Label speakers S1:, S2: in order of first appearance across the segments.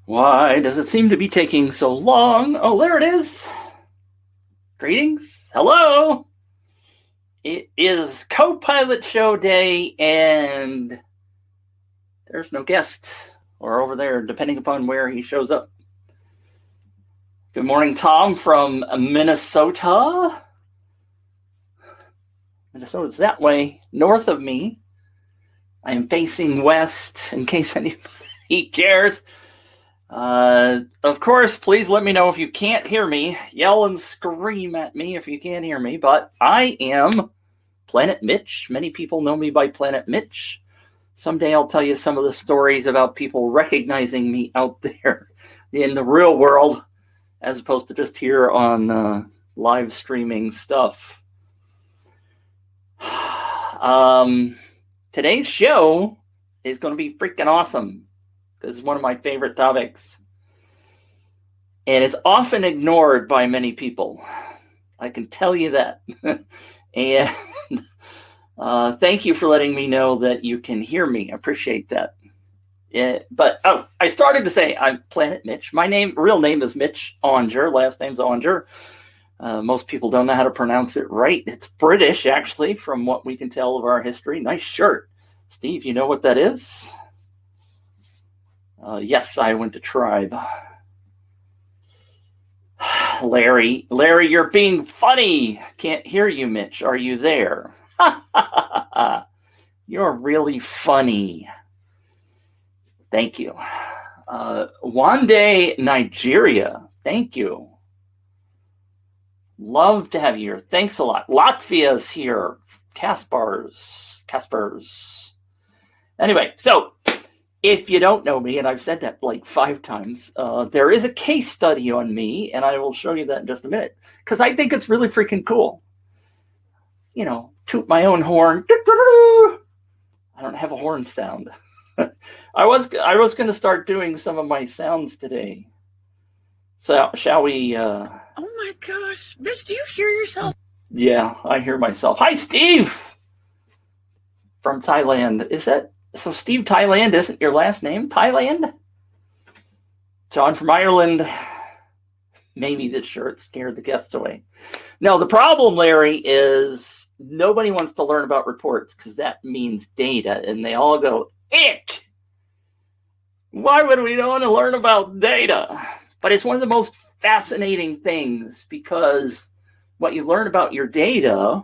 S1: Why does it seem to be taking so long? Oh, there it is. Greetings. Hello. It is co-pilot show day, and there's no guest, or over there, depending upon where he shows up. Good morning, Tom from Minnesota. Minnesota's that way, north of me. I am facing west, in case anybody cares. Of course, please let me know if you can't hear me. Yell and scream at me if you can't hear me. But I am Planet Mitch. Many people know me by Planet Mitch. Someday I'll tell you some of the stories about people recognizing me out there in the real world, as opposed to just here on live streaming stuff. Today's show is going to be freaking awesome. This is one of my favorite topics. And it's often ignored by many people. I can tell you that. And thank you for letting me know that you can hear me. I appreciate that. I started to say I'm Planet Mitch. My real name is Mitch Aunger. Last name's Aunger. Most people don't know how to pronounce it right. It's British, actually, from what we can tell of our history. Nice shirt. Steve, you know what that is? Yes, I went to Tribe. Larry, you're being funny. Can't hear you, Mitch. Are you there? You're really funny. Thank you. Wande, Nigeria. Thank you. Love to have you here. Thanks a lot. Latvia's here. Kaspers. Anyway, so if you don't know me, and I've said that like 5 times, there is a case study on me, and I will show you that in just a minute, because I think it's really freaking cool. You know, toot my own horn. I don't have a horn sound. I was going to start doing some of my sounds today. So shall we?
S2: Oh my gosh, Mitch, do you hear yourself?
S1: Yeah, I hear myself. Hi, Steve from Thailand. Is that so? Steve, Thailand isn't your last name? Thailand? John from Ireland. Maybe this shirt scared the guests away. No, the problem, Larry, is nobody wants to learn about reports because that means data, and they all go, ick! Why would we want to learn about data? But it's one of the most fascinating things, because what you learn about your data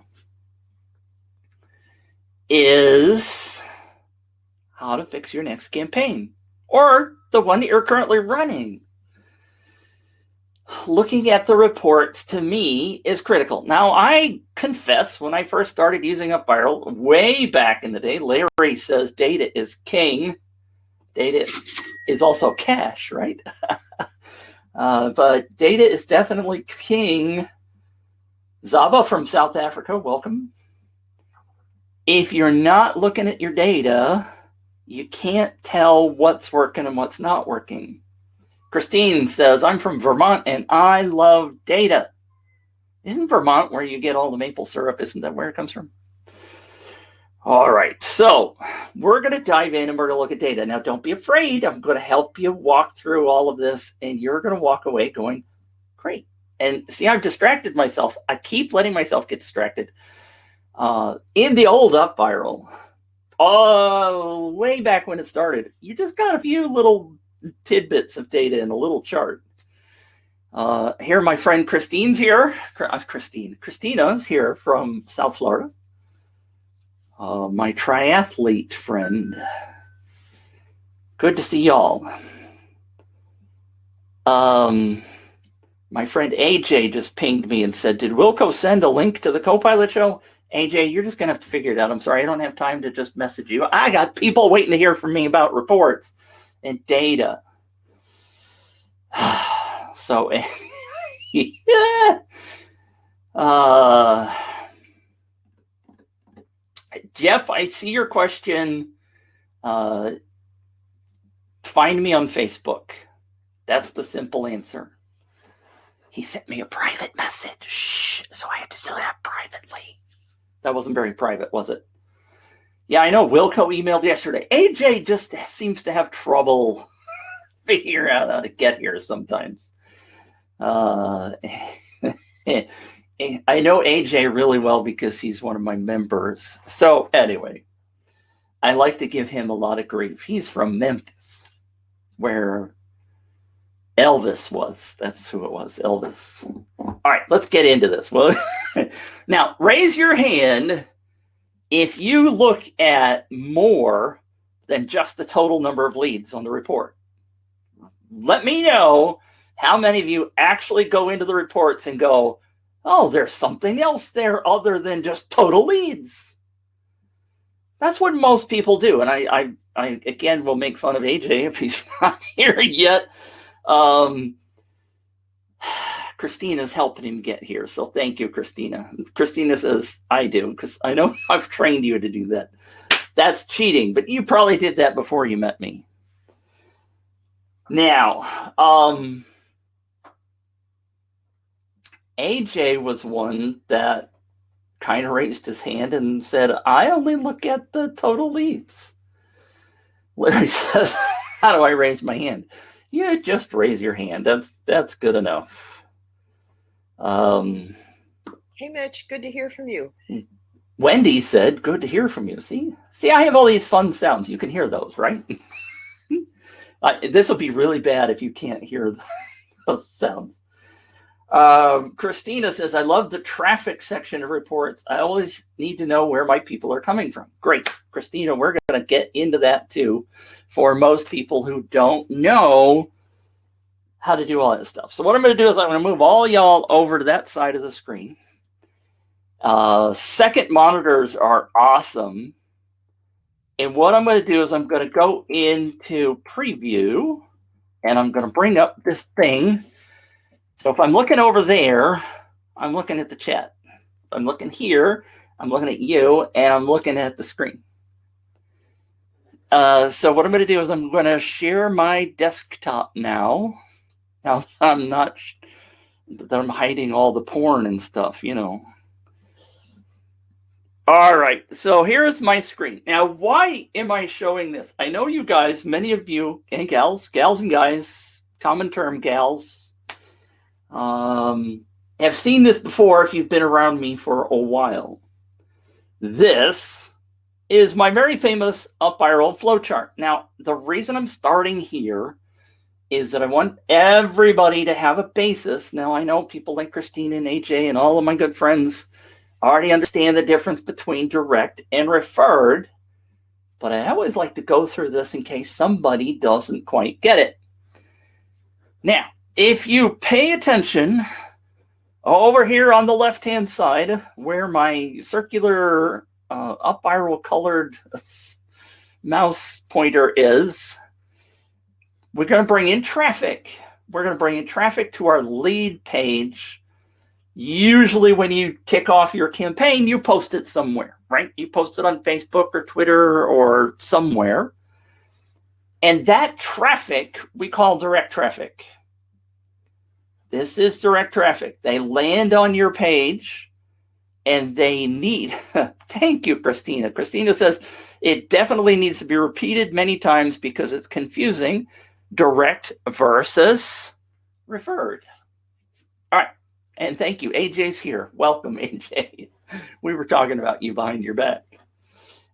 S1: is how to fix your next campaign or the one that you're currently running. Looking at the reports, to me, is critical. Now, I confess, when I first started using UpViral, way back in the day, Larry says data is king. Data is also cash, right? But data is definitely king. Zaba from South Africa, welcome. If you're not looking at your data, you can't tell what's working and what's not working. Christine says, I'm from Vermont and I love data. Isn't Vermont where you get all the maple syrup? Isn't that where it comes from? All right, so we're going to dive in and we're going to look at data. Now, don't be afraid. I'm going to help you walk through all of this, and you're going to walk away going, great. And see, I've distracted myself. I keep letting myself get distracted. In the old UpViral, way back when it started, you just got a few little tidbits of data in a little chart. Here, my friend Christina's here from South Florida. My triathlete friend. Good to see y'all. My friend AJ just pinged me and said, did Wilco send a link to the co-pilot show? AJ, you're just going to have to figure it out. I'm sorry, I don't have time to just message you. I got people waiting to hear from me about reports and data. So, yeah. Jeff, I see your question. Find me on Facebook. That's the simple answer. He sent me a private message. Shh, so I had to do that privately. That wasn't very private, was it? Yeah, I know. Wilco emailed yesterday. AJ just seems to have trouble figure out how to get here sometimes. I know AJ really well because he's one of my members. So anyway, I like to give him a lot of grief. He's from Memphis, where Elvis was. That's who it was, Elvis. All right, let's get into this. Well, now, raise your hand if you look at more than just the total number of leads on the report. Let me know how many of you actually go into the reports and go, oh, there's something else there other than just total leads. That's what most people do. And I again will make fun of AJ if he's not here yet. Christina's helping him get here. So thank you, Christina. Christina says, I do, because I know I've trained you to do that. That's cheating, but you probably did that before you met me. Now, AJ was one that kind of raised his hand and said, I only look at the total leads. Larry says, how do I raise my hand? Yeah, just raise your hand. That's good enough.
S3: Hey, Mitch, good to hear from you.
S1: Wendy said, good to hear from you. See, I have all these fun sounds. You can hear those, right? This will be really bad if you can't hear those sounds. Christina says, I love the traffic section of reports. I always need to know where my people are coming from. Great. Christina, we're going to get into that too for most people who don't know how to do all that stuff. So what I'm going to do is I'm going to move all y'all over to that side of the screen. Second monitors are awesome. And what I'm going to do is I'm going to go into preview and I'm going to bring up this thing. So if I'm looking over there, I'm looking at the chat. If I'm looking here, I'm looking at you and I'm looking at the screen. So what I'm going to do is I'm going to share my desktop now. Now I'm not, I'm hiding all the porn and stuff, you know. All right, so here's my screen. Now, why am I showing this? I know you guys, many of you, and gals and guys, common term gals, have seen this before if you've been around me for a while. This is my very famous UpViral flowchart. Now, the reason I'm starting here is that I want everybody to have a basis. Now, I know people like Christina and AJ and all of my good friends already understand the difference between direct and referred, but I always like to go through this in case somebody doesn't quite get it. Now, if you pay attention over here on the left-hand side where my circular UpViral colored mouse pointer is, we're going to bring in traffic. We're going to bring in traffic to our lead page. Usually when you kick off your campaign, you post it somewhere, right? You post it on Facebook or Twitter or somewhere. And that traffic we call direct traffic. This is direct traffic. They land on your page and they need, thank you, Christina. Christina says, it definitely needs to be repeated many times because it's confusing. Direct versus referred. All right. And thank you. AJ's here. Welcome, AJ. We were talking about you behind your back.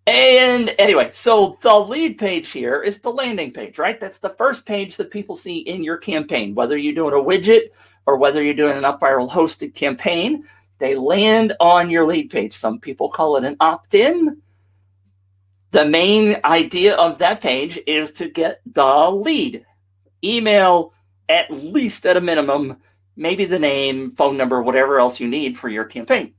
S1: And anyway, so the lead page here is the landing page, right? That's the first page that people see in your campaign, whether you're doing a widget or whether you're doing an UpViral hosted campaign, they land on your lead page. Some people call it an opt-in. The main idea of that page is to get the lead. Email, at least at a minimum, maybe the name, phone number, whatever else you need for your campaign.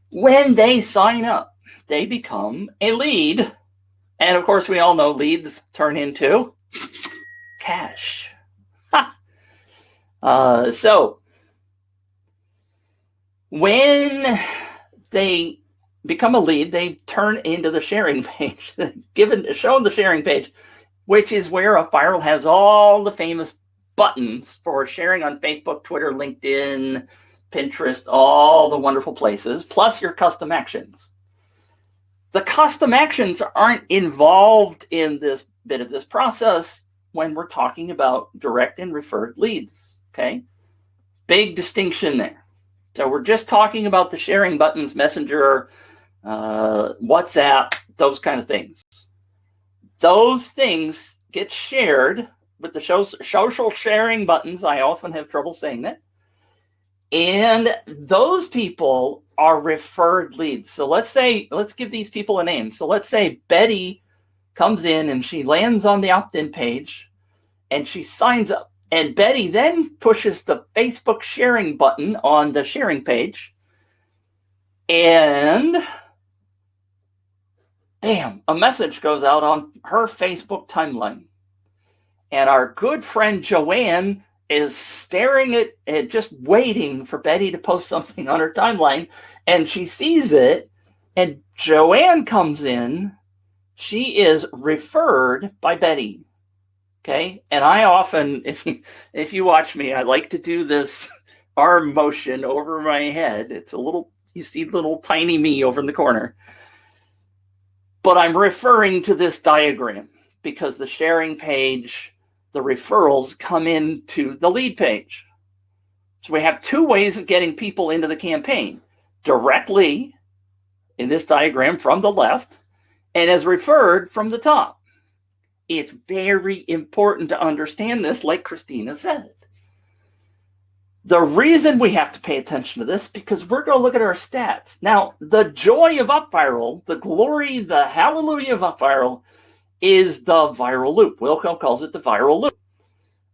S1: When they sign up, they become a lead. And of course, we all know leads turn into cash. So when they become a lead, they turn into the sharing page, shown the sharing page, which is where UpViral has all the famous buttons for sharing on Facebook, Twitter, LinkedIn, Pinterest, all the wonderful places, plus your custom actions. The custom actions aren't involved in this bit of this process. when we're talking about direct and referred leads, okay? Big distinction there. So we're just talking about the sharing buttons, Messenger, WhatsApp, those kind of things. Those things get shared with the social sharing buttons. I often have trouble saying that. And those people are referred leads. So let's give these people a name. So let's say Betty comes in and she lands on the opt-in page and she signs up. And Betty then pushes the Facebook sharing button on the sharing page. And bam, a message goes out on her Facebook timeline. And our good friend Joanne is staring at it, just waiting for Betty to post something on her timeline. And she sees it. And Joanne comes in. She is referred by Betty. Okay. And I often, if you watch me, I like to do this arm motion over my head. It's a little, you see little tiny me over in the corner. But I'm referring to this diagram because the sharing page, the referrals come into the lead page. So we have two ways of getting people into the campaign. Directly in this diagram from the left and as referred from the top. It's very important to understand this, like Christina said. The reason we have to pay attention to this, because we're going to look at our stats. Now, the joy of UpViral, the glory, the hallelujah of UpViral is the viral loop. Wilco calls it the viral loop.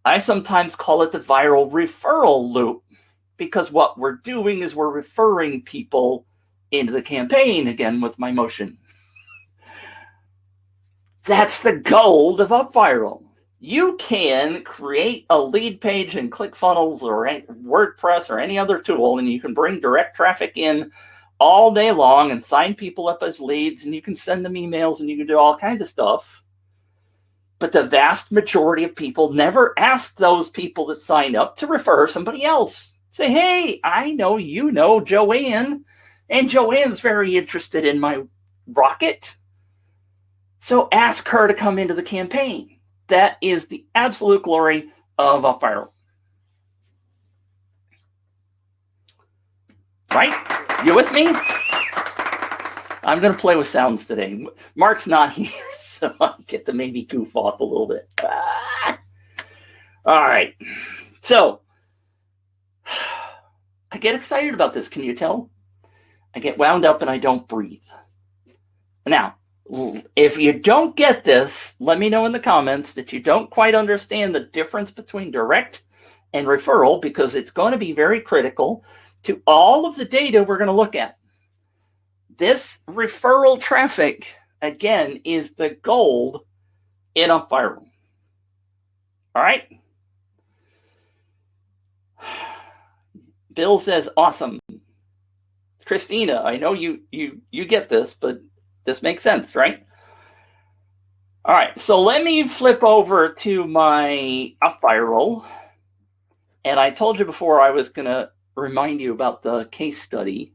S1: I sometimes call it the viral referral loop, because what we're doing is we're referring people into the campaign, again, with my motion. That's the gold of UpViral. You can create a lead page in ClickFunnels or WordPress or any other tool, and you can bring direct traffic in all day long and sign people up as leads, and you can send them emails, and you can do all kinds of stuff. But the vast majority of people never ask those people that sign up to refer somebody else. Say, hey, I know you know Joanne, and Joanne's very interested in my rocket. So ask her to come into the campaign. That is the absolute glory of UpViral. Right? You with me? I'm going to play with sounds today. Mark's not here, so I get to maybe goof off a little bit. All right. So I get excited about this. Can you tell? I get wound up and I don't breathe. Now, if you don't get this, let me know in the comments that you don't quite understand the difference between direct and referral, because it's going to be very critical to all of the data we're going to look at. This referral traffic, again, is the gold in UpViral. All right? Bill says, awesome. Christina, I know you get this, but this makes sense, right? All right, so let me flip over to my UpViral. And I told you before I was going to remind you about the case study.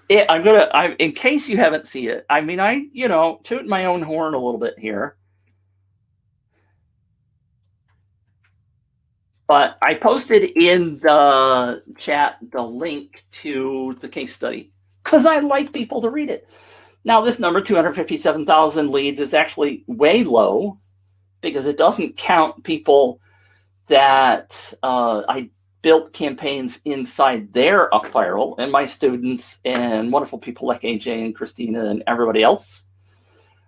S1: In case you haven't seen it, I mean, I toot my own horn a little bit here. But I posted in the chat the link to the case study because I like people to read it. Now, this number, 257,000 leads, is actually way low because it doesn't count people that I built campaigns inside their UpViral and my students and wonderful people like AJ and Christina and everybody else.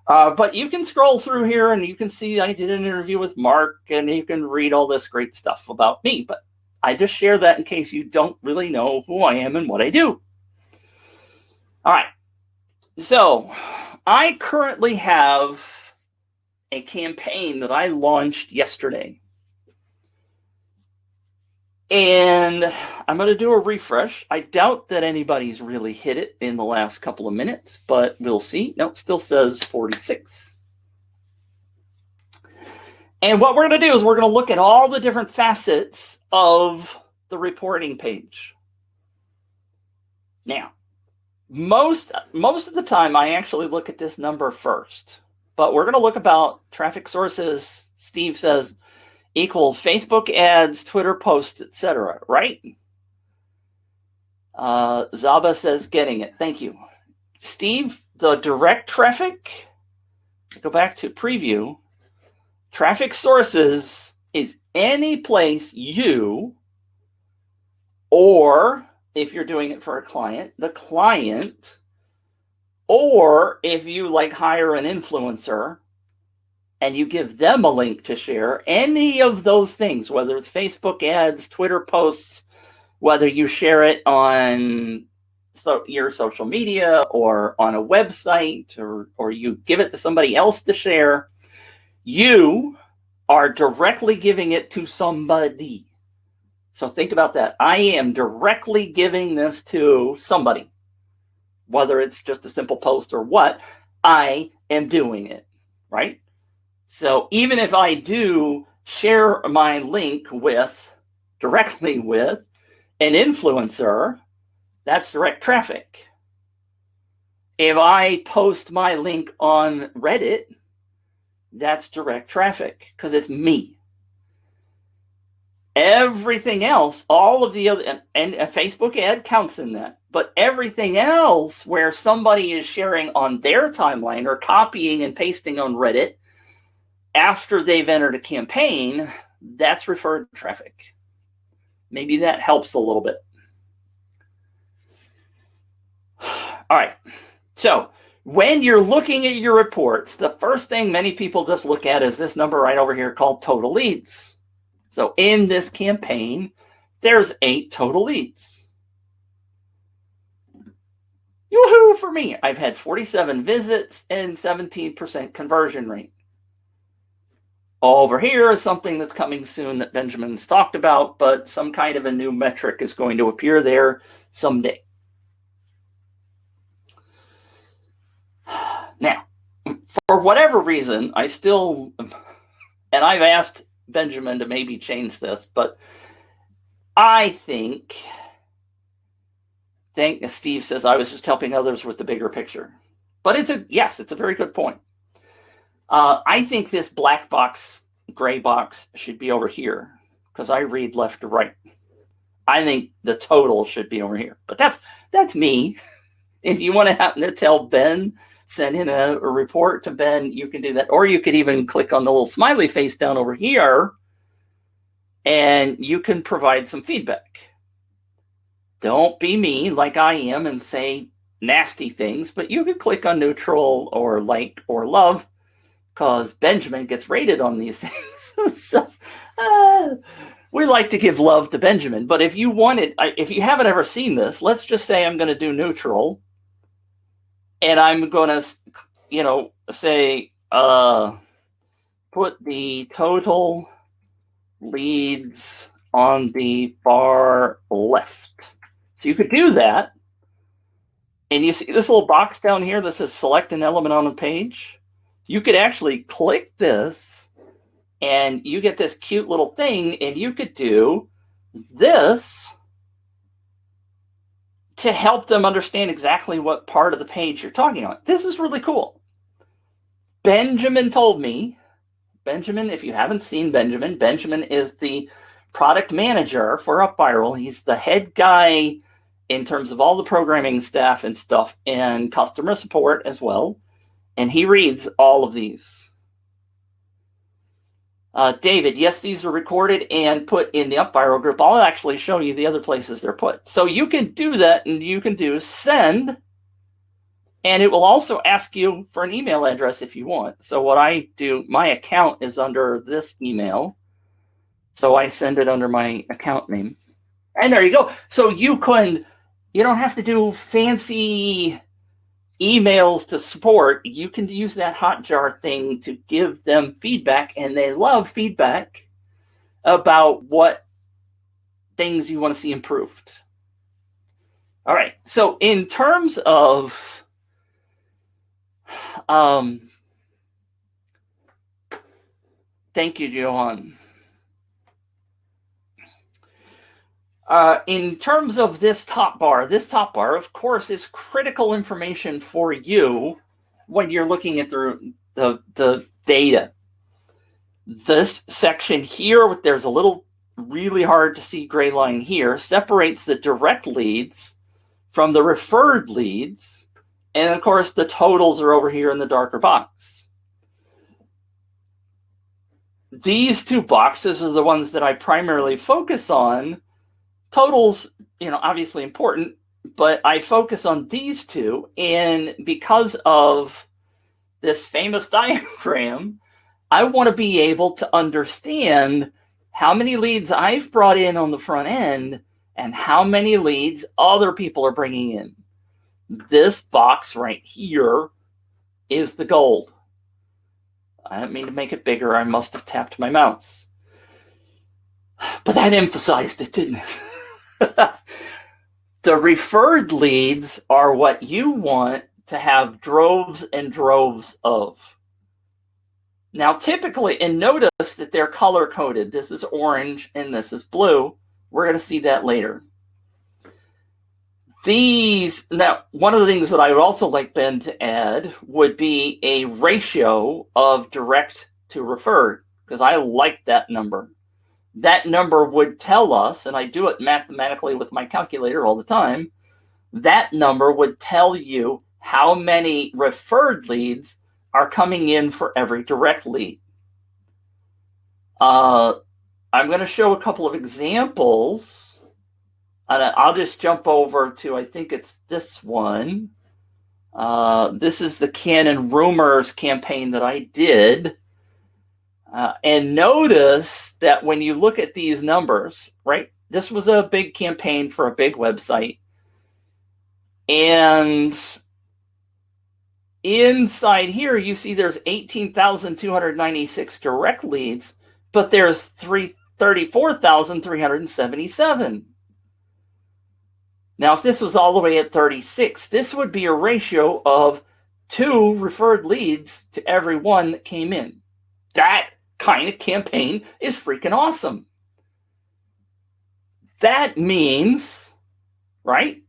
S1: But you can scroll through here and you can see I did an interview with Mark and you can read all this great stuff about me. But I just share that in case you don't really know who I am and what I do. All right. So I currently have a campaign that I launched yesterday. And I'm going to do a refresh. I doubt that anybody's really hit it in the last couple of minutes, but we'll see. No, it still says 46. And what we're going to do is we're going to look at all the different facets of the reporting page. Now, most of the time, I actually look at this number first. but we're going to look about traffic sources. Steve says equals Facebook ads, Twitter posts, etc. Right? Zaba says getting it. Thank you. Steve, the direct traffic, go back to preview. Traffic sources is any place you, or if you're doing it for a client, the client, or if you like hire an influencer and you give them a link to share, any of those things, whether it's Facebook ads, Twitter posts, whether you share it on your social media or on a website, or you give it to somebody else to share, you are directly giving it to somebody. So think about that. I am directly giving this to somebody. Whether it's just a simple post or what, I am doing it, right? So even if I do share my link directly with an influencer, that's direct traffic. If I post my link on Reddit, that's direct traffic because it's me. Everything else, all of the other, and a Facebook ad counts in that, but everything else where somebody is sharing on their timeline or copying and pasting on Reddit after they've entered a campaign, that's referred traffic. Maybe that helps a little bit. All right. So when you're looking at your reports, the first thing many people just look at is this number right over here called total leads. So in this campaign, there's 8 total leads. Yoo-hoo for me. I've had 47 visits and 17% conversion rate. Over here is something that's coming soon that Benjamin's talked about, but some kind of a new metric is going to appear there someday. Now, for whatever reason, I still, and I've asked Benjamin to maybe change this, but I think Steve says I was just helping others with the bigger picture. But it's a very good point. I think this black box, gray box should be over here because I read left to right. I think the total should be over here, but that's me. If you want to happen to tell Ben, send in a report to Ben, you can do that. Or you could even click on the little smiley face down over here and you can provide some feedback. Don't be mean like I am and say nasty things, but you can click on neutral or like or love because Benjamin gets rated on these things. So, we like to give love to Benjamin, but if you haven't ever seen this, let's just say I'm going to do neutral. And I'm going to, say, put the total leads on the far left. So you could do that. And you see this little box down here that says select an element on the page. You could actually click this and you get this cute little thing, and you could do this to help them understand exactly what part of the page you're talking about. This is really cool. Benjamin told me, if you haven't seen Benjamin is the product manager for UpViral. He's the head guy in terms of all the programming staff and stuff and customer support as well. And he reads all of these. David, yes, these are recorded and put in the UpViral group. I'll actually show you the other places they're put. So you can do that, and you can do send, and it will also ask you for an email address if you want. So what I do, my account is under this email, so I send it under my account name. And there you go. So you don't have to do fancy emails to support. You can use that Hotjar thing to give them feedback, and they love feedback about what things you want to see improved. All right. So in terms of thank you, Johan. In terms of this top bar, of course, is critical information for you when you're looking at the the data. This section here, there's a little really hard to see gray line here, separates the direct leads from the referred leads. And of course, the totals are over here in the darker box. These two boxes are the ones that I primarily focus on. Totals, obviously important, but I focus on these two. And because of this famous diagram, I want to be able to understand how many leads I've brought in on the front end and how many leads other people are bringing in. This box right here is the gold. I didn't mean to make it bigger. I must have tapped my mouse. But that emphasized it, didn't it? The referred leads are what you want to have droves and droves of. Now, typically, and notice that they're color-coded. This is orange and this is blue. We're going to see that later. Now, one of the things that I would also like Ben to add would be a ratio of direct to referred, because I like that number. That number would tell us, and I do it mathematically with my calculator all the time, that number would tell you how many referred leads are coming in for every direct lead. I'm going to show a couple of examples. And I'll just jump over to, I think it's this one. This is the Canon Rumors campaign that I did. And notice that when you look at these numbers, right? This was a big campaign for a big website. And inside here, you see there's 18,296 direct leads, but there's 34,377. Now, if this was all the way at 36, this would be a ratio of 2 referred leads to every one that came in. That kind of campaign is freaking awesome. That means, right,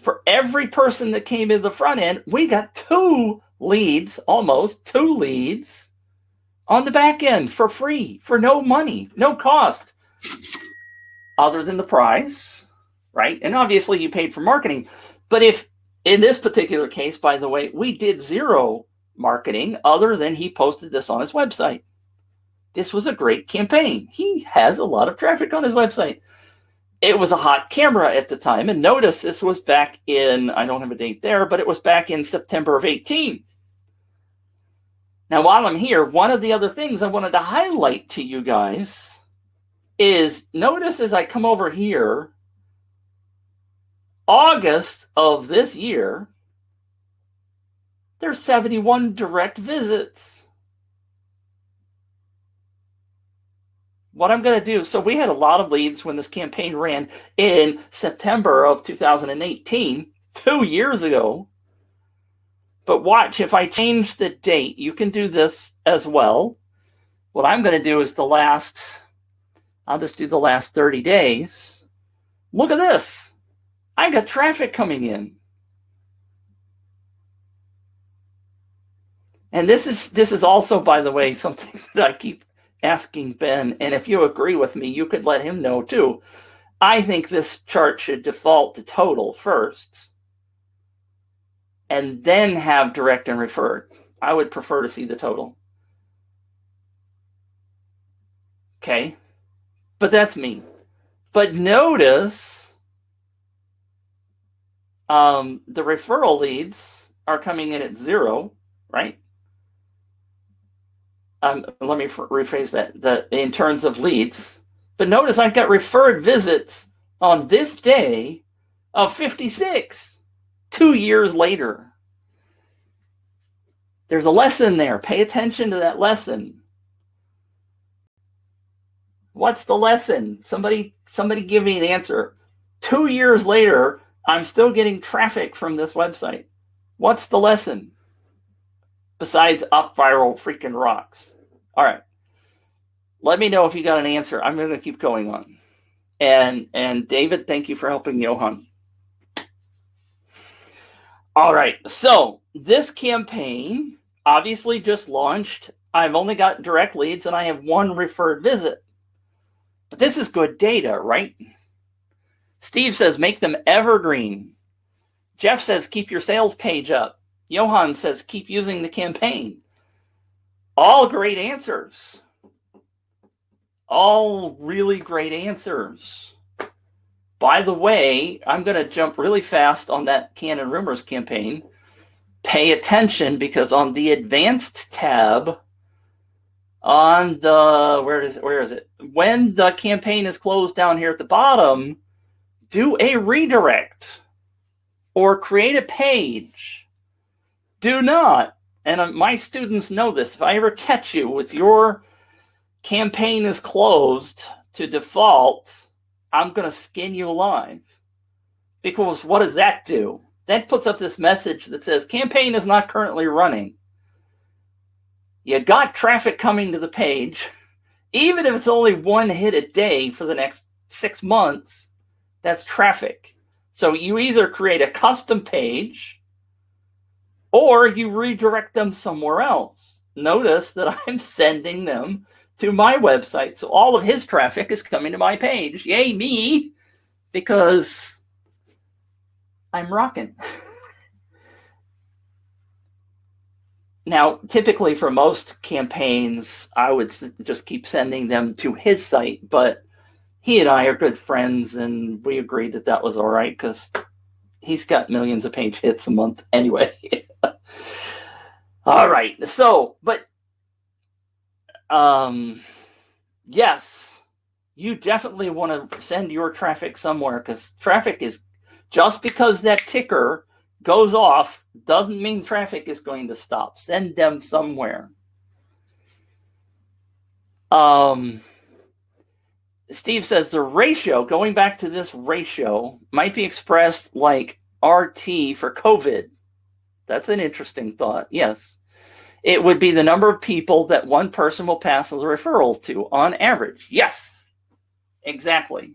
S1: for every person that came in the front end, we got 2 leads, almost 2 leads on the back end for free, for no money, no cost, other than the price. Right? And obviously you paid for marketing. But if in this particular case, by the way, we did 0 marketing other than he posted this on his website. This was a great campaign. He has a lot of traffic on his website. It was a hot camera at the time. And notice this was back in, I don't have a date there, but it was back in September of 18. Now, while I'm here, one of the other things I wanted to highlight to you guys is notice as I come over here, August of this year, there's 71 direct visits. What I'm going to do, so we had a lot of leads when this campaign ran in September of 2018, 2 years ago. But watch, if I change the date, you can do this as well. What I'm going to do is I'll just do the last 30 days. Look at this. I got traffic coming in. And this is also, by the way, something that I keep asking Ben, and if you agree with me, you could let him know too. I think this chart should default to total first, and then have direct and referred. I would prefer to see the total. Okay? But that's me. But notice the referral leads are coming in at 0, right? Let me rephrase that. In terms of leads. But notice I've got referred visits on this day of 56, 2 years later. There's a lesson there. Pay attention to that lesson. What's the lesson? Somebody give me an answer. 2 years later, I'm still getting traffic from this website. What's the lesson? Besides UpViral freaking rocks. All right. Let me know if you got an answer. I'm going to keep going on. And David, thank you for helping Johan. All right. So this campaign obviously just launched. I've only got direct leads and I have one referred visit. But this is good data, right? Steve says, make them evergreen. Jeff says, keep your sales page up. Johan says, keep using the campaign. All great answers. All really great answers. By the way, I'm going to jump really fast on that Canon Rumors campaign. Pay attention, because on the advanced tab, on the, where is it? When the campaign is closed down here at the bottom, do a redirect or create a page. Do not, and my students know this, if I ever catch you with your campaign is closed to default, I'm going to skin you alive. Because what does that do? That puts up this message that says, campaign is not currently running. You got traffic coming to the page. Even if it's only one hit a day for the next 6 months, that's traffic. So you either create a custom page or you redirect them somewhere else. Notice that I'm sending them to my website. So all of his traffic is coming to my page. Yay, me, because I'm rocking. Now, typically for most campaigns, I would just keep sending them to his site, but he and I are good friends, and we agreed that that was all right because he's got millions of page hits a month anyway. All right. So, but yes, you definitely want to send your traffic somewhere, because traffic is, just because that ticker goes off doesn't mean traffic is going to stop. Send them somewhere. Steve says the ratio, going back to this ratio, might be expressed like RT for COVID. That's an interesting thought. Yes. It would be the number of people that one person will pass as a referral to on average. Yes, exactly.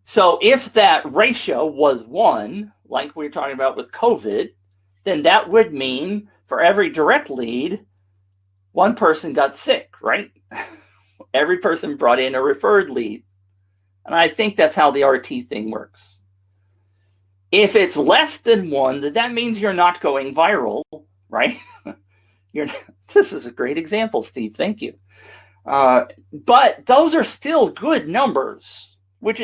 S1: So if that ratio was 1, like we were talking about with COVID, then that would mean for every direct lead, one person got sick, right? Every person brought in a referred lead. And I think that's how the RT thing works. If it's less than 1, then that means you're not going viral, right? This is a great example, Steve. Thank you. But those are still good numbers, which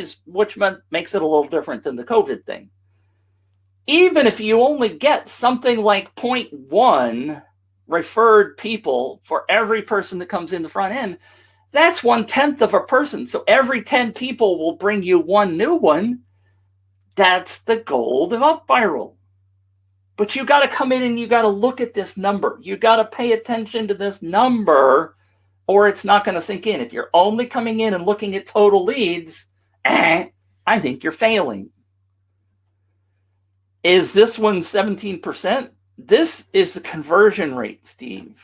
S1: makes it a little different than the COVID thing. Even if you only get something like 0.1 referred people for every person that comes in the front end, that's 1/10 of a person. So every 10 people will bring you one new one. That's the gold of UpViral. But you got to come in and you got to look at this number. You got to pay attention to this number, or it's not going to sink in. If you're only coming in and looking at total leads, I think you're failing. Is this one 17%? This is the conversion rate, Steve,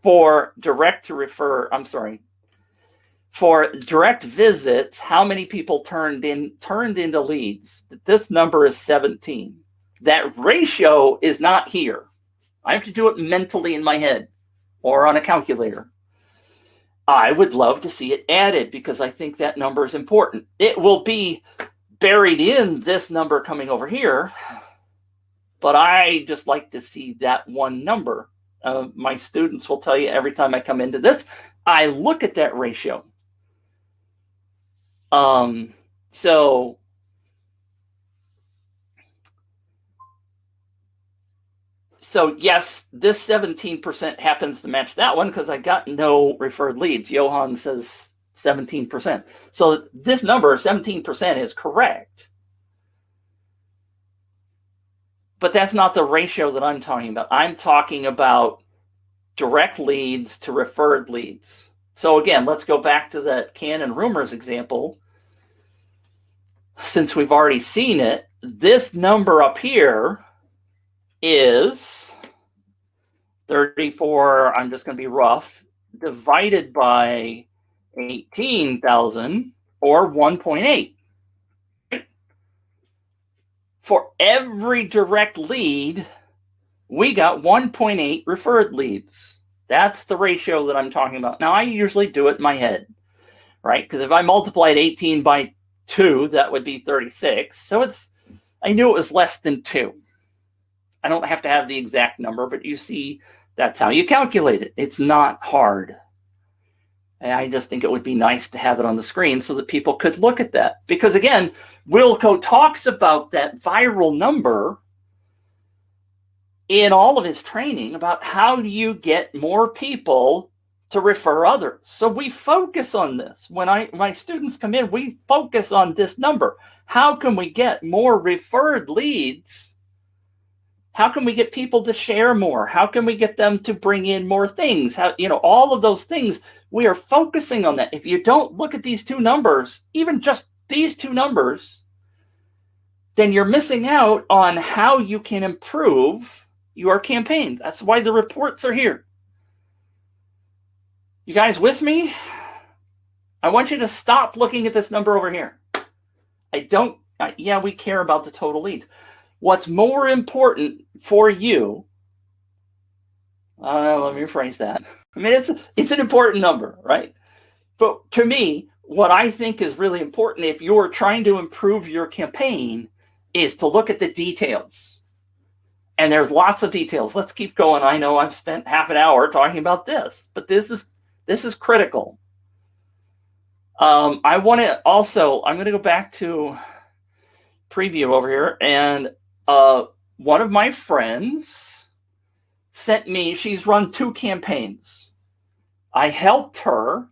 S1: for direct to refer. I'm sorry. For direct visits, how many people turned into leads? This number is 17. That ratio is not here. I have to do it mentally in my head or on a calculator. I would love to see it added because I think that number is important. It will be buried in this number coming over here, but I just like to see that one number. My students will tell you every time I come into this, I look at that ratio. So yes, this 17% happens to match that one because I got no referred leads. Johan says 17%. So this number, 17%, is correct. But that's not the ratio that I'm talking about. I'm talking about direct leads to referred leads. So again, let's go back to that Canon Rumors example. Since we've already seen it, this number up here is 34, I'm just going to be rough, divided by 18,000, or 1.8. For every direct lead, we got 1.8 referred leads. That's the ratio that I'm talking about. Now, I usually do it in my head, right? Because if I multiplied 18 by 2, that would be 36. So I knew it was less than 2. I don't have to have the exact number, but you see, that's how you calculate it. It's not hard. And I just think it would be nice to have it on the screen so that people could look at that. Because again, Wilco talks about that viral number in all of his training about how do you get more people to refer others. So we focus on this. When my students come in, we focus on this number. How can we get more referred leads? How can we get people to share more? How can we get them to bring in more things? How, all of those things, we are focusing on that. If you don't look at these two numbers, even just these two numbers, then you're missing out on how you can improve your campaign. That's why the reports are here. You guys with me? I want you to stop looking at this number over here. Yeah, we care about the total leads. What's more important for you, let me rephrase that. I mean, it's an important number, right? But to me, what I think is really important if you're trying to improve your campaign is to look at the details. And there's lots of details. Let's keep going. I know I've spent half an hour talking about this, but this is critical. I'm going to go back to preview over here, and one of my friends sent me, she's run 2 campaigns. I helped her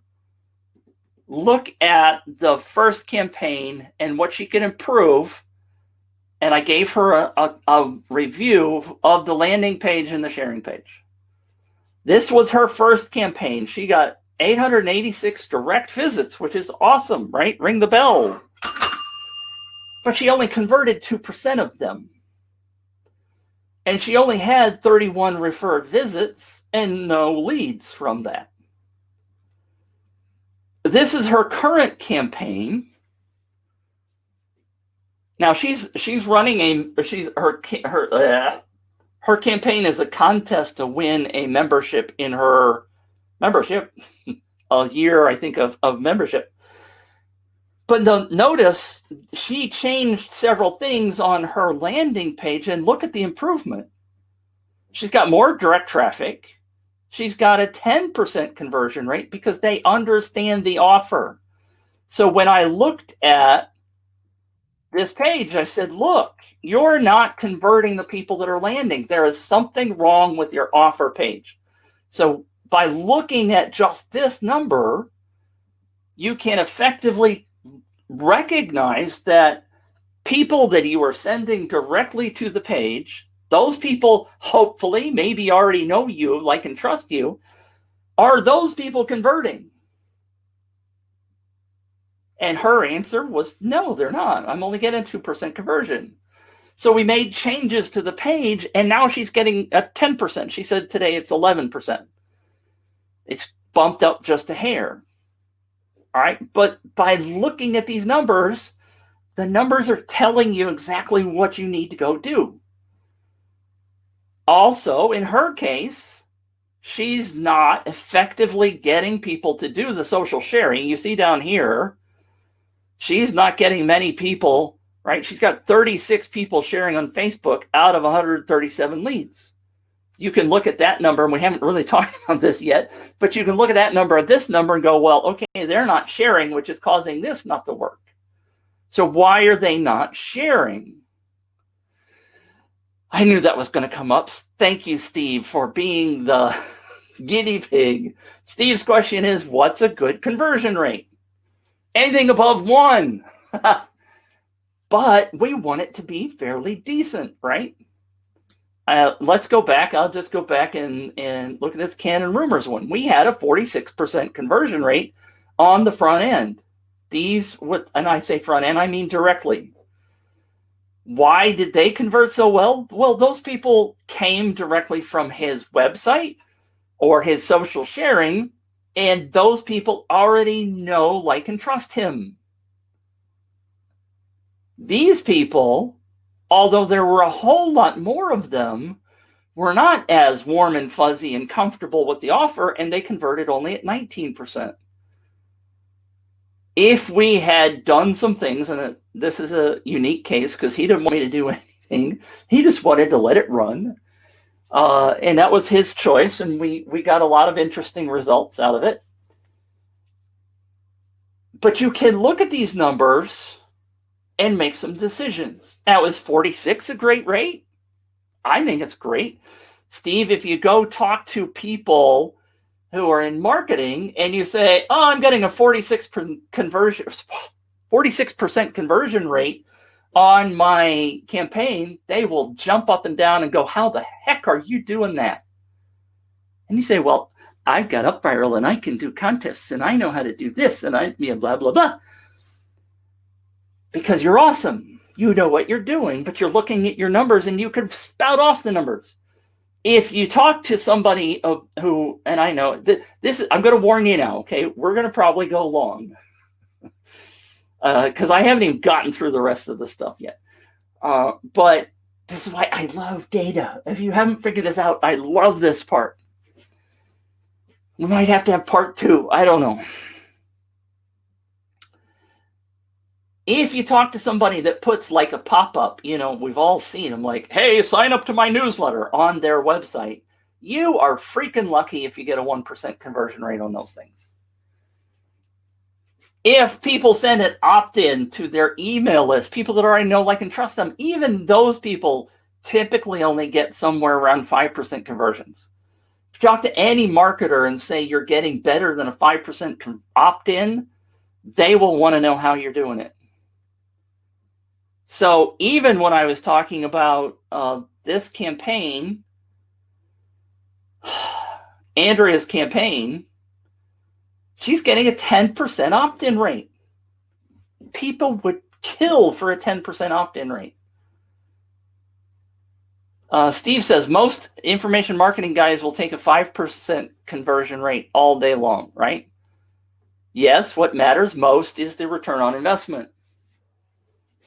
S1: look at the first campaign and what she could improve, and I gave her a review of the landing page and the sharing page. This was her first campaign. She got 886 direct visits, which is awesome, right? Ring the bell. But she only converted 2% of them. And she only had 31 referred visits and no leads from that. This is her current campaign. Now she's running her campaign is a contest to win a membership in her membership, a year, I think, of membership. But notice she changed several things on her landing page, and look at the improvement. She's got more direct traffic. She's got a 10% conversion rate because they understand the offer. So when I looked at this page, I said, look, you're not converting the people that are landing. There is something wrong with your offer page. So by looking at just this number, you can effectively recognize that people that you are sending directly to the page, those people hopefully maybe already know you, like and trust you, are those people converting? And her answer was, no, they're not. I'm only getting 2% conversion. So we made changes to the page, and now she's getting a 10%. She said today it's 11%. It's bumped up just a hair. All right, but by looking at these numbers, the numbers are telling you exactly what you need to go do. Also, in her case, she's not effectively getting people to do the social sharing. You see down here, she's not getting many people, right? She's got 36 people sharing on Facebook out of 137 leads. You can look at that number, and we haven't really talked about this yet, but you can look at that number and this number and go, well, okay, they're not sharing, which is causing this not to work. So why are they not sharing? I knew that was going to come up. Thank you, Steve, for being the guinea pig. Steve's question is, what's a good conversion rate? Anything above 1. But we want it to be fairly decent, right? Let's go back. I'll just go back and look at this Canon Rumors one. We had a 46% conversion rate on the front end. And I say front end, I mean directly. Why did they convert so well? Well, those people came directly from his website or his social sharing, and those people already know, like, and trust him. These people, although there were a whole lot more of them, were not as warm and fuzzy and comfortable with the offer, and they converted only at 19%. If we had done some things, and this is a unique case because he didn't want me to do anything, he just wanted to let it run. And that was his choice, and we got a lot of interesting results out of it. But you can look at these numbers and make some decisions. Now, is 46 a great rate? I think it's great. Steve, if you go talk to people who are in marketing and you say, oh, I'm getting a 46% conversion rate on my campaign, they will jump up and down and go, how the heck are you doing that? And you say, well, I've got UpViral and I can do contests and I know how to do this and blah, blah, blah. Because you're awesome. You know what you're doing, but you're looking at your numbers and you can spout off the numbers. If you talk to somebody who, and I know this, I'm going to warn you now, okay? We're going to probably go long because I haven't even gotten through the rest of the stuff yet. But this is why I love data. If you haven't figured this out, I love this part. We might have to have part 2. I don't know. If you talk to somebody that puts like a pop-up, we've all seen them like, hey, sign up to my newsletter on their website. You are freaking lucky if you get a 1% conversion rate on those things. If people send an opt-in to their email list, people that already know, like, and trust them, even those people typically only get somewhere around 5% conversions. If you talk to any marketer and say you're getting better than a 5% opt-in, they will want to know how you're doing it. So even when I was talking about this campaign, Andrea's campaign, she's getting a 10% opt-in rate. People would kill for a 10% opt-in rate. Steve says most information marketing guys will take a 5% conversion rate all day long, right? Yes, what matters most is the return on investment.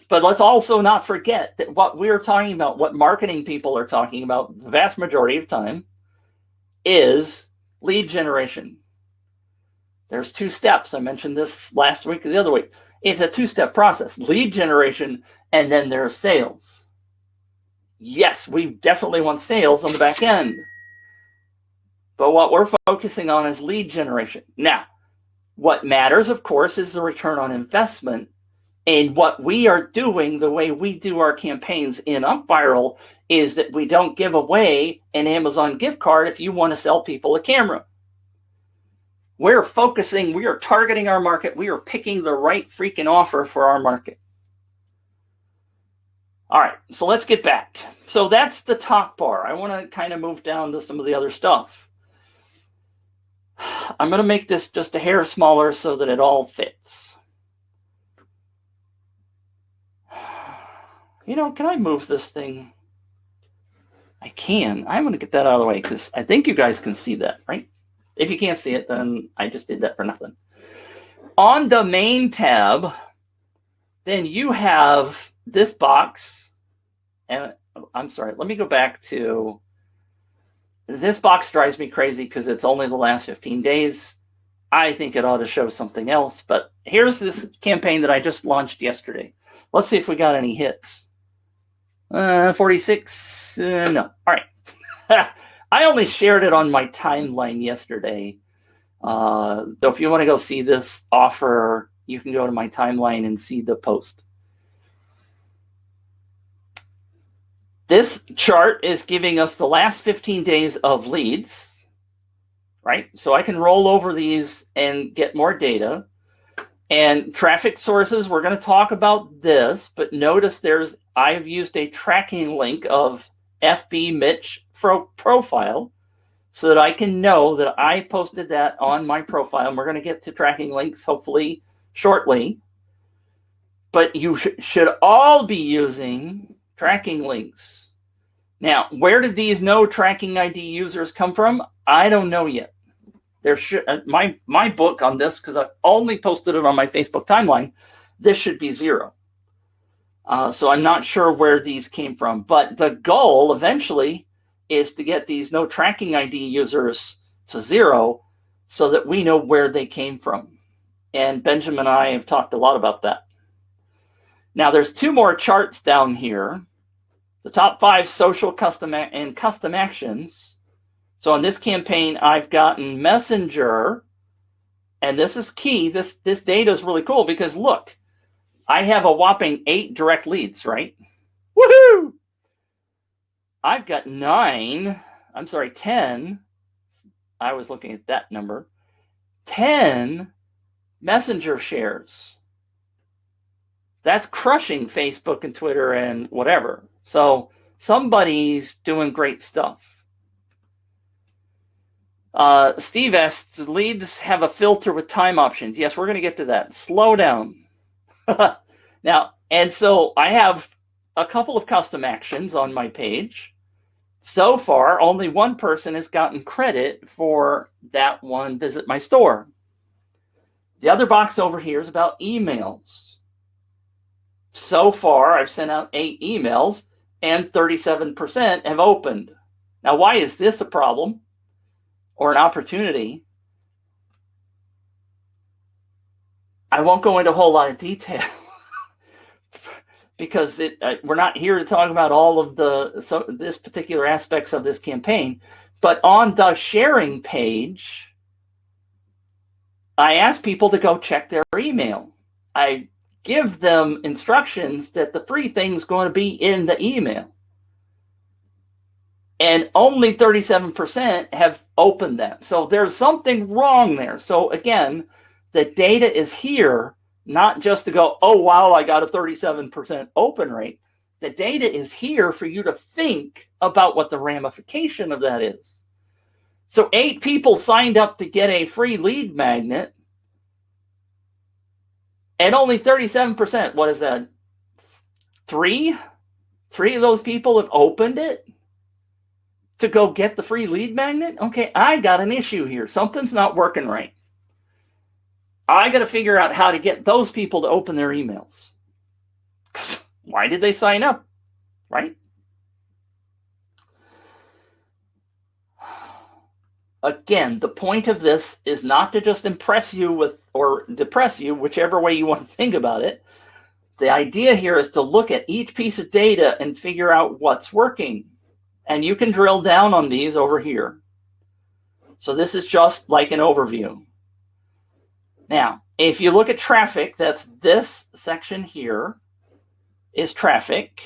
S1: But let's also not forget that what we're talking about, what marketing people are talking about the vast majority of time, is lead generation. There's 2 steps. I mentioned this last week or the other week. It's a 2-step process. Lead generation, and then there's sales. Yes, we definitely want sales on the back end. But what we're focusing on is lead generation. Now, what matters, of course, is the return on investment. And what we are doing, the way we do our campaigns in UpViral, is that we don't give away an Amazon gift card if you want to sell people a camera. We're focusing, we are targeting our market, we are picking the right freaking offer for our market. All right, so let's get back. So that's the top bar. I want to kind of move down to some of the other stuff. I'm going to make this just a hair smaller so that it all fits. Can I move this thing? I can. I'm going to get that out of the way because I think you guys can see that, right? If you can't see it, then I just did that for nothing. On the main tab, then you have this box. And I'm sorry, let me go back to this box. Drives me crazy because it's only the last 15 days. I think it ought to show something else. But here's this campaign that I just launched yesterday. Let's see if we got any hits. 46, no. All right. I only shared it on my timeline yesterday. So if you want to go see this offer, you can go to my timeline and see the post. This chart is giving us the last 15 days of leads, right? So I can roll over these and get more data. And traffic sources, we're going to talk about this, but notice I've used a tracking link of FB Mitch profile so that I can know that I posted that on my profile. And we're going to get to tracking links hopefully shortly. But you should all be using tracking links. Now, where did these no tracking ID users come from? I don't know yet. There should my book on this, because I only posted it on my Facebook timeline, this should be 0. So I'm not sure where these came from. But the goal eventually is to get these no tracking ID users to 0 so that we know where they came from. And Benjamin and I have talked a lot about that. Now, there's 2 more charts down here. The top 5 social custom actions. So in this campaign, I've gotten Messenger, and this is key. This data is really cool because look, I have a whopping 8 direct leads, right? Woohoo! I've got 10. I was looking at that number. 10 Messenger shares. That's crushing Facebook and Twitter and whatever. So somebody's doing great stuff. Steve asks, leads have a filter with time options. Yes, we're going to get to that. Slow down. Now, and so I have a couple of custom actions on my page. So far, only one person has gotten credit for that one visit my store. The other box over here is about emails. So far, I've sent out 8 emails and 37% have opened. Now, why is this a problem or an opportunity? I won't go into a whole lot of detail because we're not here to talk about all of this particular aspects of this campaign. But on the sharing page, I ask people to go check their email. I give them instructions that the free thing's going to be in the email. And only 37% have opened that. So there's something wrong there. So again, the data is here, not just to go, oh, wow, I got a 37% open rate. The data is here for you to think about what the ramification of that is. So 8 people signed up to get a free lead magnet, and only 37%, what is that? 3 of those people have opened it to go get the free lead magnet? Okay, I got an issue here. Something's not working right. I got to figure out how to get those people to open their emails. Why did they sign up? Right? Again, the point of this is not to just impress you with or depress you, whichever way you want to think about it. The idea here is to look at each piece of data and figure out what's working. And you can drill down on these over here. So this is just like an overview. Now, if you look at traffic, that's this section here is traffic.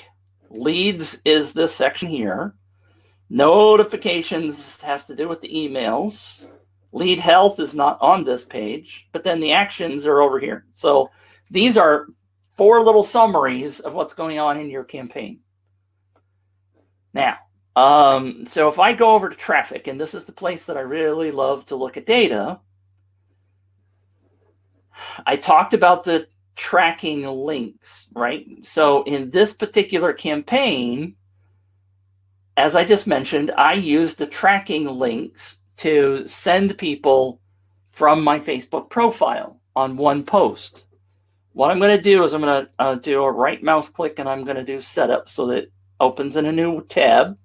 S1: Leads is this section here. Notifications has to do with the emails. Lead health is not on this page, but then the actions are over here. So these are 4 little summaries of what's going on in your campaign. Now, so if I go over to traffic, and this is the place that I really love to look at data, I talked about the tracking links, right? So in this particular campaign, as I just mentioned, I used the tracking links to send people from my Facebook profile on one post. What I'm going to do is I'm going to do a right mouse click and I'm going to do setup so that it opens in a new tab.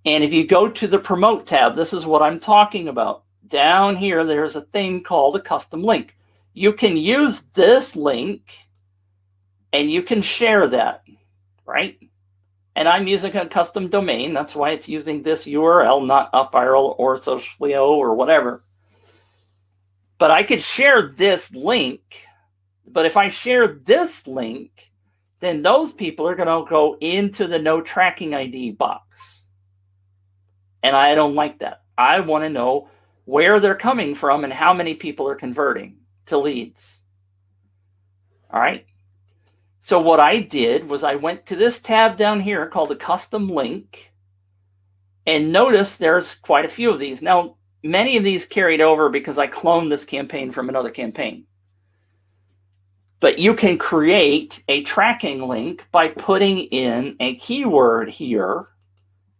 S1: And if you go to the promote tab, this is what I'm talking about. Down here, there's a thing called a custom link. You can use this link and you can share that, right? And I'm using a custom domain. That's why it's using this URL, not UpViral or Socialio or whatever. But I could share this link. But if I share this link, then those people are going to go into the no tracking ID box. And I don't like that. I want to know where they're coming from and how many people are converting to leads. All right. So what I did was I went to this tab down here called a custom link, and notice there's quite a few of these. Now, many of these carried over because I cloned this campaign from another campaign. But you can create a tracking link by putting in a keyword here,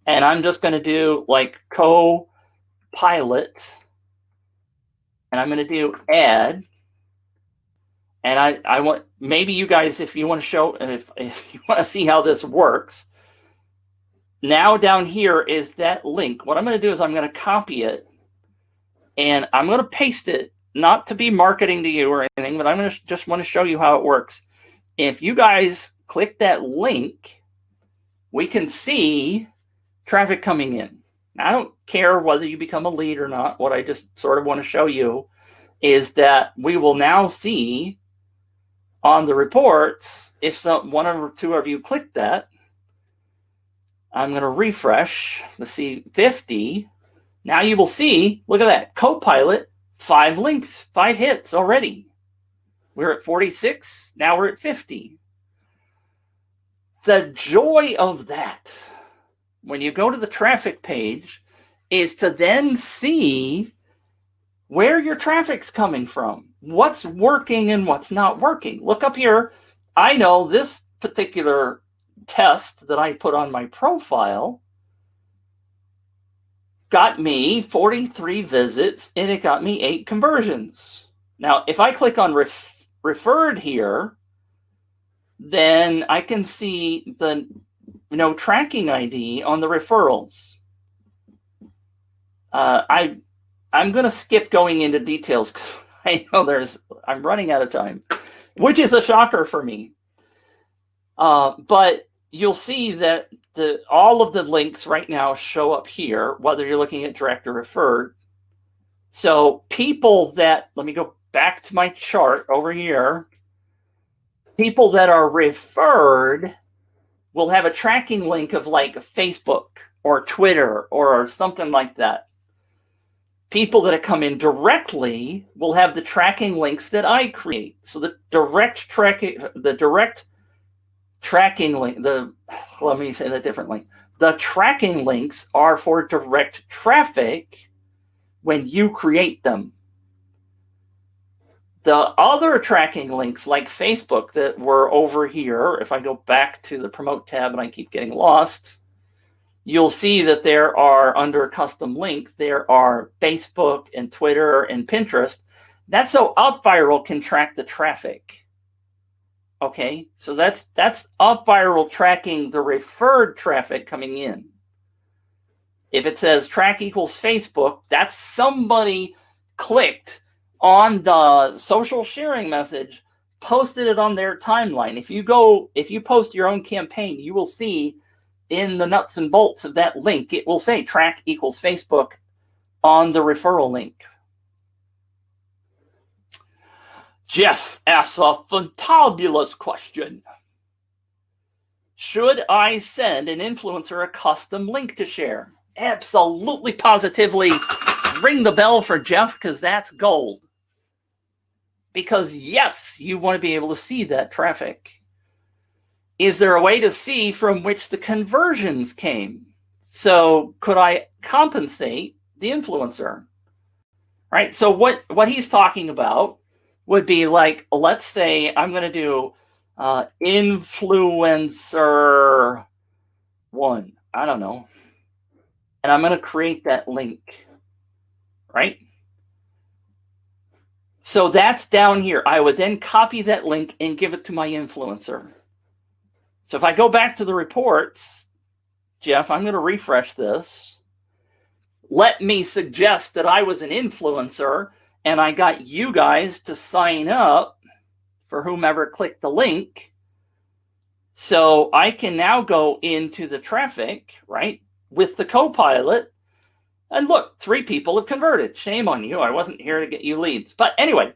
S1: and I'm just going to do like co-pilot, and I'm going to do add. And I want, maybe you guys, if you want to show, if you want to see how this works, now down here is that link. What I'm going to do is I'm going to copy it, and I'm going to paste it, not to be marketing to you or anything, but I'm going to just want to show you how it works. If you guys click that link, we can see traffic coming in. Now, I don't care whether you become a lead or not. What I just sort of want to show you is that we will now see on the reports, if one or two of you click that, I'm going to refresh to see 50. Now you will see, look at that, Copilot, 5 links, 5 hits already. We're at 46, now we're at 50. The joy of that, when you go to the traffic page, is to then see where your traffic's coming from, what's working and what's not working. Look up here. I know this particular test that I put on my profile got me 43 visits, and it got me 8 conversions. Now, if I click on referred here, then I can see the tracking ID on the referrals. I'm going to skip going into details because I know I'm running out of time, which is a shocker for me. But you'll see that all of the links right now show up here, whether you're looking at direct or referred. So people that, let me go back to my chart over here. People that are referred will have a tracking link of like Facebook or Twitter or something like that. People that have come in directly will have the tracking links that I create. So the direct tracking link, let me say that differently. The tracking links are for direct traffic when you create them. The other tracking links, like Facebook, that were over here, if I go back to the Promote tab and I keep getting lost, you'll see that there are, under Custom Link, there are Facebook and Twitter and Pinterest. That's so UpViral can track the traffic. Okay, so that's UpViral tracking the referred traffic coming in. If it says track equals Facebook, that's somebody clicked on the social sharing message, posted it on their timeline. If you post your own campaign, you will see in the nuts and bolts of that link, it will say track equals Facebook on the referral link. Jeff asks a fantabulous question. Should I send an influencer a custom link to share? Absolutely, positively. Ring the bell for Jeff, because that's gold. Because yes, you want to be able to see that traffic. Is there a way to see from which the conversions came? So could I compensate the influencer? Right? So what he's talking about would be like, let's say I'm going to do influencer 1. I don't know. And I'm going to create that link. Right? So that's down here. I would then copy that link and give it to my influencer. So if I go back to the reports, Jeff, I'm going to refresh this. Let me suggest that I was an influencer and I got you guys to sign up for whomever clicked the link. So I can now go into the traffic, right, with the Copilot. And look, 3 people have converted. Shame on you. I wasn't here to get you leads. But anyway,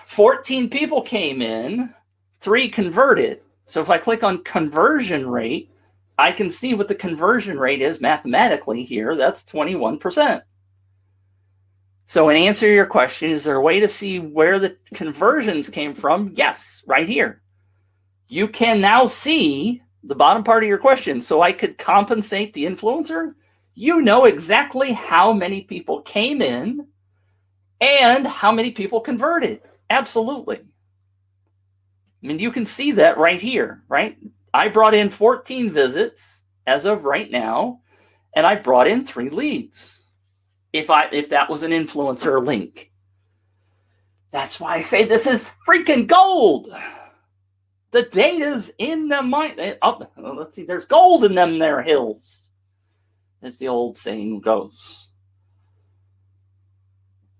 S1: 14 people came in, 3 converted. So if I click on conversion rate, I can see what the conversion rate is mathematically here. That's 21%. So in answer to your question, is there a way to see where the conversions came from? Yes, right here. You can now see the bottom part of your question. So I could compensate the influencer. You know exactly how many people came in and how many people converted. Absolutely. I mean, you can see that right here, right? I brought in 14 visits as of right now, and I brought in 3 leads. If that was an influencer link. That's why I say this is freaking gold. The data's in the mine. Let's see, there's gold in them there hills, as the old saying goes.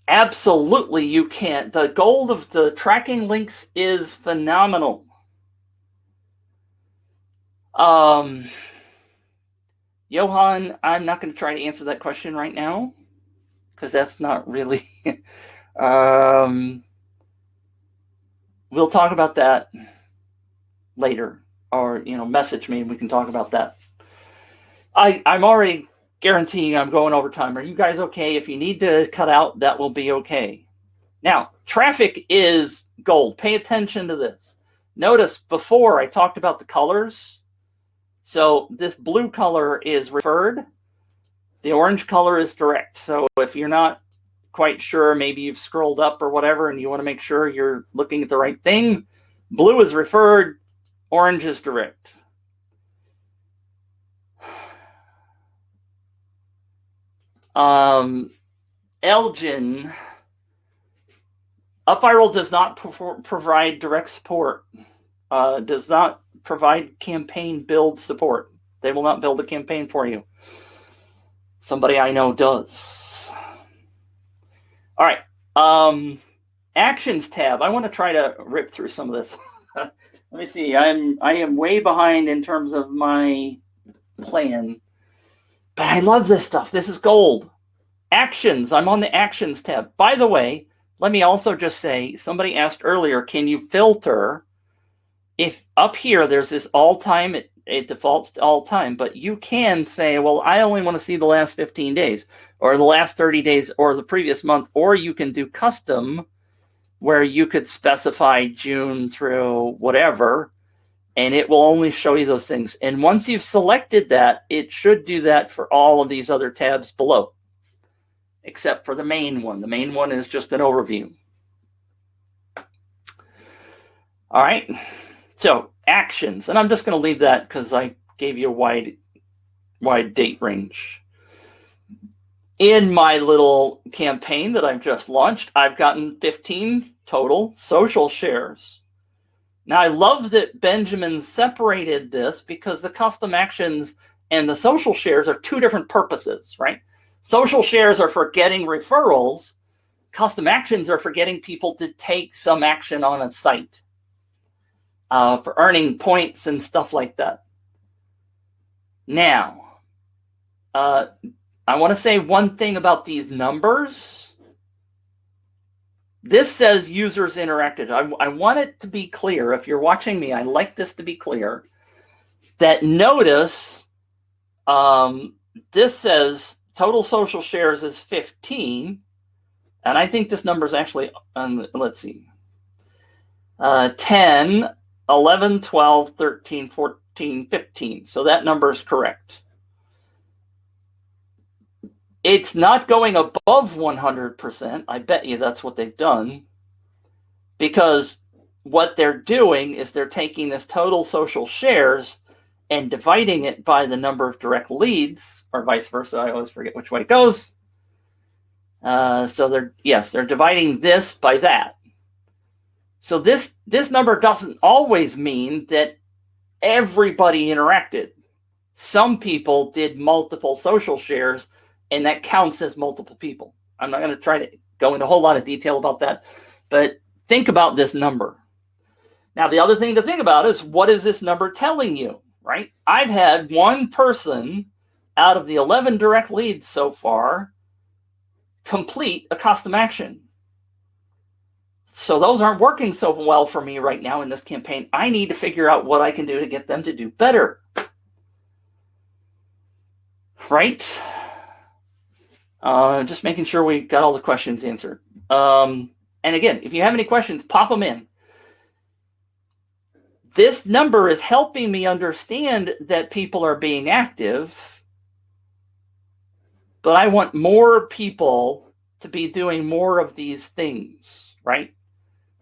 S1: Absolutely, you can't. The gold of the tracking links is phenomenal. Johan, I'm not going to try to answer that question right now because that's not really. We'll talk about that later, or message me and we can talk about that. I'm already guaranteeing I'm going over time. Are you guys okay? If you need to cut out, that will be okay. Now, traffic is gold. Pay attention to this. Notice before I talked about the colors. So this blue color is referred. The orange color is direct. So if you're not quite sure, maybe you've scrolled up or whatever and you want to make sure you're looking at the right thing, blue is referred, orange is direct. Elgin, UpViral does not provide direct support, does not provide campaign build support. They will not build a campaign for you. Somebody I know does. All right. Actions tab. I want to try to rip through some of this. Let me see. I am way behind in terms of my plan. But I love this stuff. This is gold. Actions. I'm on the actions tab. By the way, let me also just say, somebody asked earlier, can you filter? If up here, there's this all time, it defaults to all time, but you can say, well, I only want to see the last 15 days or the last 30 days or the previous month, or you can do custom where you could specify June through whatever, and it will only show you those things. And once you've selected that, it should do that for all of these other tabs below, except for the main one. The main one is just an overview. All right. So actions, and I'm just going to leave that because I gave you a wide date range. In my little campaign that I've just launched, I've gotten 15 total social shares. Now, I love that Benjamin separated this because the custom actions and the social shares are two different purposes, right? Social shares are for getting referrals. Custom actions are for getting people to take some action on a site. For earning points and stuff like that. Now, I want to say one thing about these numbers. This says users interacted. I want it to be clear. If you're watching me, I like this to be clear. That notice, this says total social shares is 15. And I think this number is actually, let's see, 10, 11, 12, 13, 14, 15. So that number is correct. It's not going above 100%. I bet you that's what they've done. Because what they're doing is they're taking this total social shares and dividing it by the number of direct leads, or vice versa. I always forget which way it goes. So they're dividing this by that. So this number doesn't always mean that everybody interacted. Some people did multiple social shares, and that counts as multiple people. I'm not going to try to go into a whole lot of detail about that, but think about this number. Now, the other thing to think about is, what is this number telling you, right? I've had one person out of the 11 direct leads so far complete a custom action. So those aren't working so well for me right now in this campaign. I need to figure out what I can do to get them to do better. Right? Just making sure we got all the questions answered. And again, if you have any questions, pop them in. This number is helping me understand that people are being active, but I want more people to be doing more of these things, right?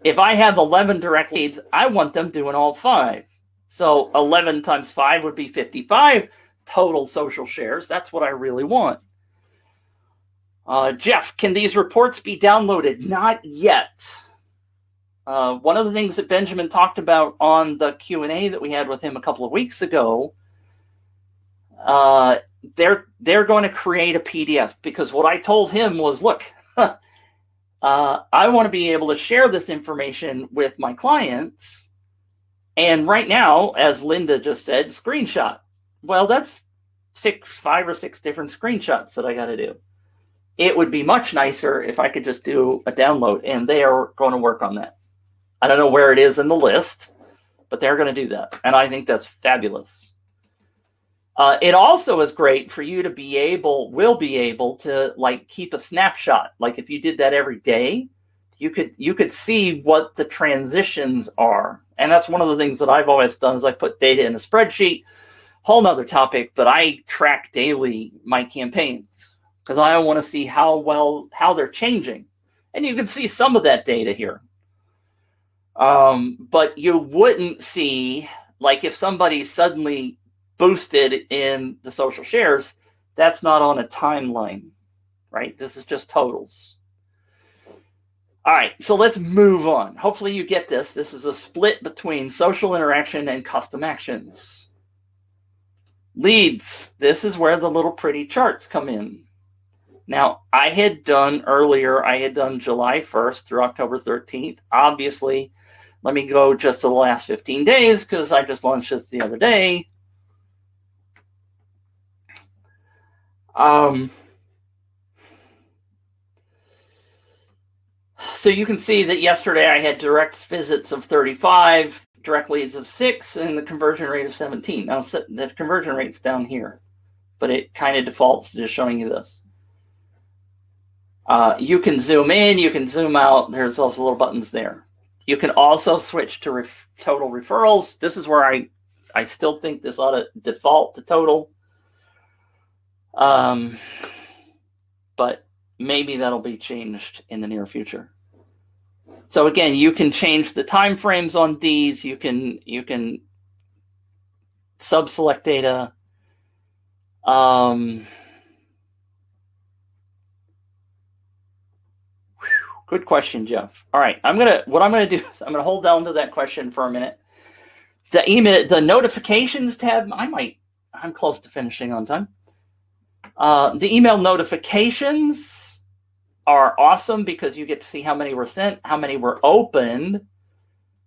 S1: If I have 11 direct leads, I want them doing all 5. So 11 times 5 would be 55 total social shares. That's what I really want. Jeff, can these reports be downloaded? Not yet. One of the things that Benjamin talked about on the Q&A that we had with him a couple of weeks ago, they're going to create a PDF, because what I told him was, look, I want to be able to share this information with my clients. And right now, as Linda just said, screenshot. Well, that's 5 or 6 different screenshots that I got to do. It would be much nicer if I could just do a download, and they are going to work on that. I don't know where it is in the list, but they're going to do that. And I think that's fabulous. It also is great for you to will be able to like keep a snapshot. Like if you did that every day, you could see what the transitions are. And that's one of the things that I've always done is I put data in a spreadsheet, whole nother topic, but I track daily my campaigns because I want to see how they're changing. And you can see some of that data here. But you wouldn't see, like if somebody suddenly boosted in the social shares, that's not on a timeline, right? This is just totals. All right, so let's move on. Hopefully you get this. This is a split between social interaction and custom actions. Leads, this is where the little pretty charts come in. Now, I had done July 1st through October 13th. Obviously, let me go just to the last 15 days because I just launched this the other day. So you can see that yesterday I had direct visits of 35, direct leads of 6, and the conversion rate of 17. Now, the conversion rate's down here, but it kind of defaults to just showing you this. You can zoom in, you can zoom out. There's also little buttons there. You can also switch to total referrals. This is where I still think this ought to default to total. But maybe that'll be changed in the near future. So again, you can change the time frames on these. You can sub-select data. Good question, Jeff. All right, what I'm gonna do is I'm gonna hold down to that question for a minute. The notifications tab, I'm close to finishing on time. The email notifications are awesome because you get to see how many were sent, how many were opened,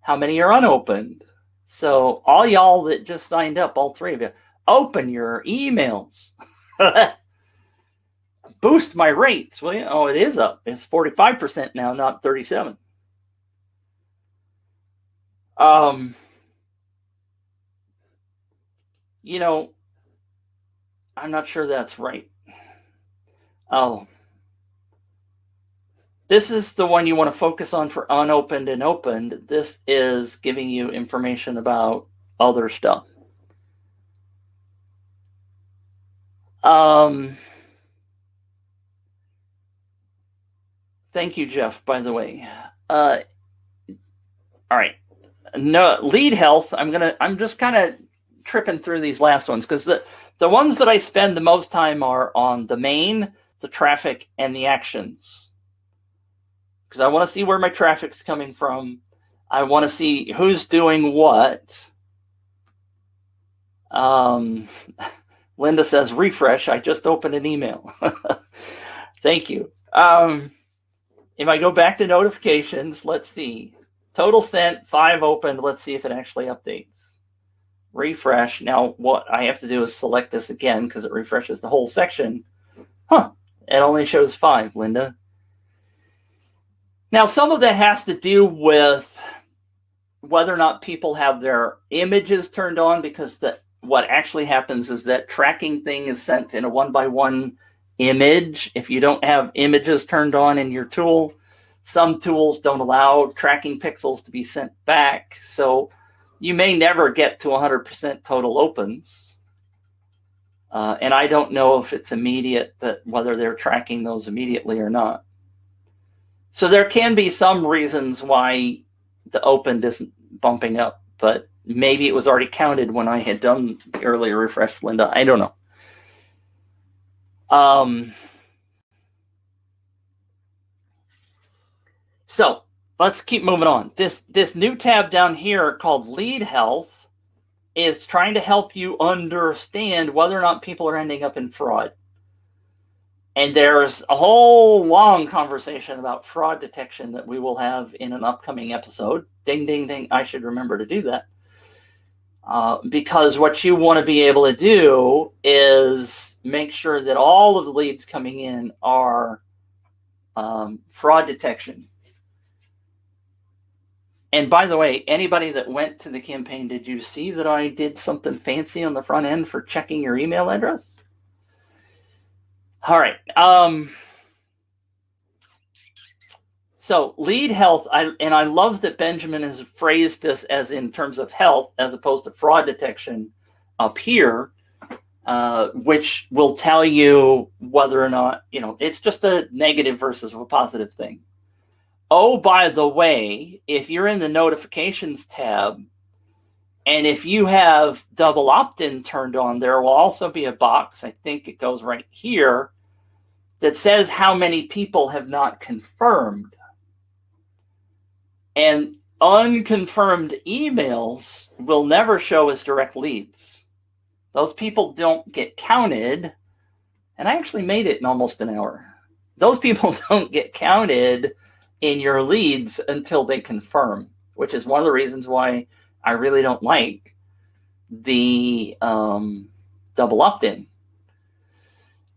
S1: how many are unopened. So all y'all that just signed up, all 3 of you, open your emails. Boost my rates. Well, oh, it is up. It's 45% now, not 37. I'm not sure that's right. Oh. This is the one you want to focus on for unopened and opened. This is giving you information about other stuff. Thank you, Jeff, by the way. All right. No, lead health, I'm just kind of tripping through these last ones because the ones that I spend the most time are on the main, the traffic, and the actions. Because I want to see where my traffic's coming from. I want to see who's doing what. Linda says, refresh. I just opened an email. Thank you. If I go back to notifications, let's see. Total sent, 5 opened. Let's see if it actually updates. Refresh. Now, what I have to do is select this again because it refreshes the whole section. Huh. It only shows 5, Linda. Now, some of that has to do with whether or not people have their images turned on, because what actually happens is that tracking thing is sent in a 1-by-1 image. If you don't have images turned on in your tool, some tools don't allow tracking pixels to be sent back. So you may never get to 100% total opens. And I don't know if it's immediate, whether they're tracking those immediately or not. So there can be some reasons why the opened isn't bumping up, but maybe it was already counted when I had done the earlier refresh, Linda. I don't know. So let's keep moving on. This new tab down here called Lead Health is trying to help you understand whether or not people are ending up in fraud. And there's a whole long conversation about fraud detection that we will have in an upcoming episode. Ding, ding, ding. I should remember to do that. Because what you want to be able to do is make sure that all of the leads coming in are fraud detection. And by the way, anybody that went to the campaign, did you see that I did something fancy on the front end for checking your email address? All right. So lead health, I love that Benjamin has phrased this as in terms of health as opposed to fraud detection up here, which will tell you whether or not, it's just a negative versus a positive thing. Oh, by the way, if you're in the notifications tab, and if you have double opt-in turned on, there will also be a box, I think it goes right here, that says how many people have not confirmed. And unconfirmed emails will never show as direct leads. Those people don't get counted. And I actually made it in almost an hour. Those people don't get counted in your leads until they confirm, which is one of the reasons why I really don't like the double opt-in.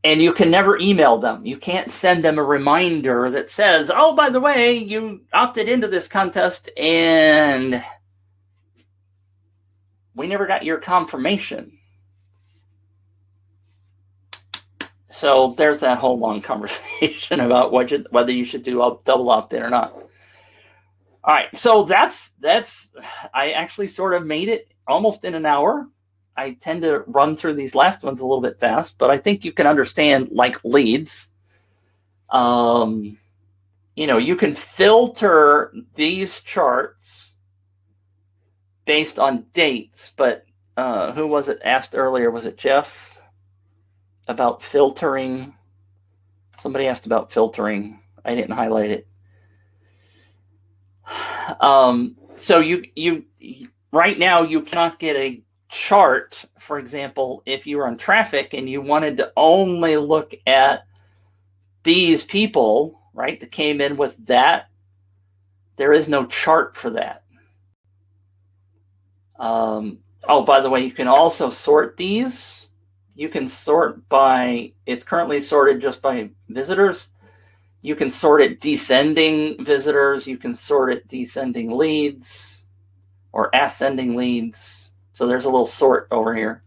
S1: And you can never email them. You can't send them a reminder that says, oh, by the way, you opted into this contest and we never got your confirmation. So there's that whole long conversation about whether you should do a double opt-in or not. All right, so that's I actually sort of made it almost in an hour. I tend to run through these last ones a little bit fast, but I think you can understand, like leads. You can filter these charts based on dates, but who was it asked earlier? Was it Jeff? About filtering. Somebody asked about filtering. I didn't highlight it. So you right now you cannot get a chart, for example, if you were on traffic and you wanted to only look at these people, right, that came in with that, there is no chart for that. Oh, by the way, you can also sort these. You can sort by, it's currently sorted just by visitors. You can sort it descending visitors. You can sort it descending leads or ascending leads. So there's a little sort over here.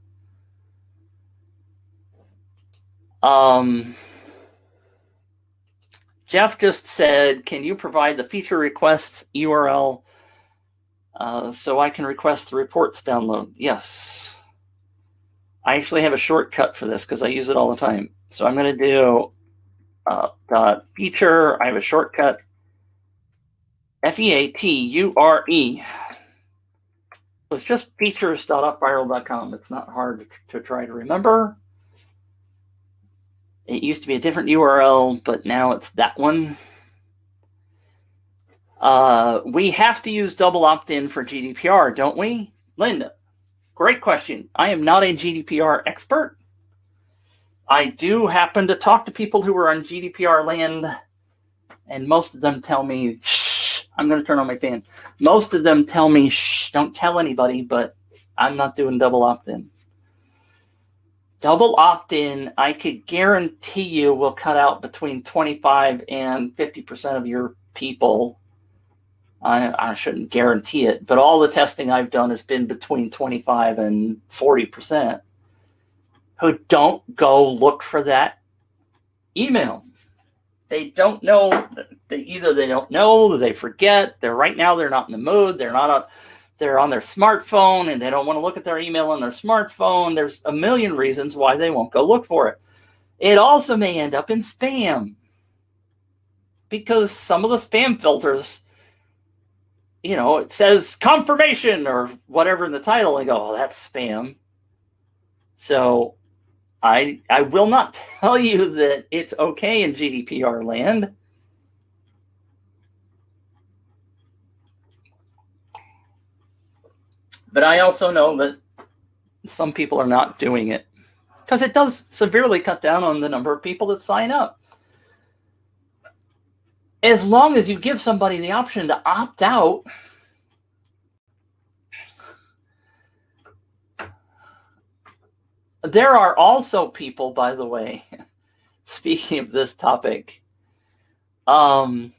S1: Jeff just said, can you provide the feature request URL so I can request the reports download? Yes. I actually have a shortcut for this because I use it all the time. So I'm going to do feature. I have a shortcut. FEATURE. It's just features.upviral.com. It's not hard to try to remember. It used to be a different URL, but now it's that one. We have to use double opt-in for GDPR, don't we? Linda, great question. I am not a GDPR expert. I do happen to talk to people who are on GDPR land, and most of them tell me, shh, I'm going to turn on my fan. Most of them tell me, shh, don't tell anybody, but I'm not doing double opt-in. Double opt-in, I could guarantee you will cut out between 25 and 50% of your people. I shouldn't guarantee it, but all the testing I've done has been between 25 and 40% who don't go look for that email. They don't know. Either they don't know, or they forget. They're not in the mood. They're on their smartphone and they don't want to look at their email on their smartphone. There's a million reasons why they won't go look for it. It also may end up in spam because some of the spam filters, it says confirmation or whatever in the title and go, oh, that's spam. So I will not tell you that it's okay in GDPR land. But I also know that some people are not doing it because it does severely cut down on the number of people that sign up. As long as you give somebody the option to opt out, there are also people, by the way, speaking of this topic, Hallia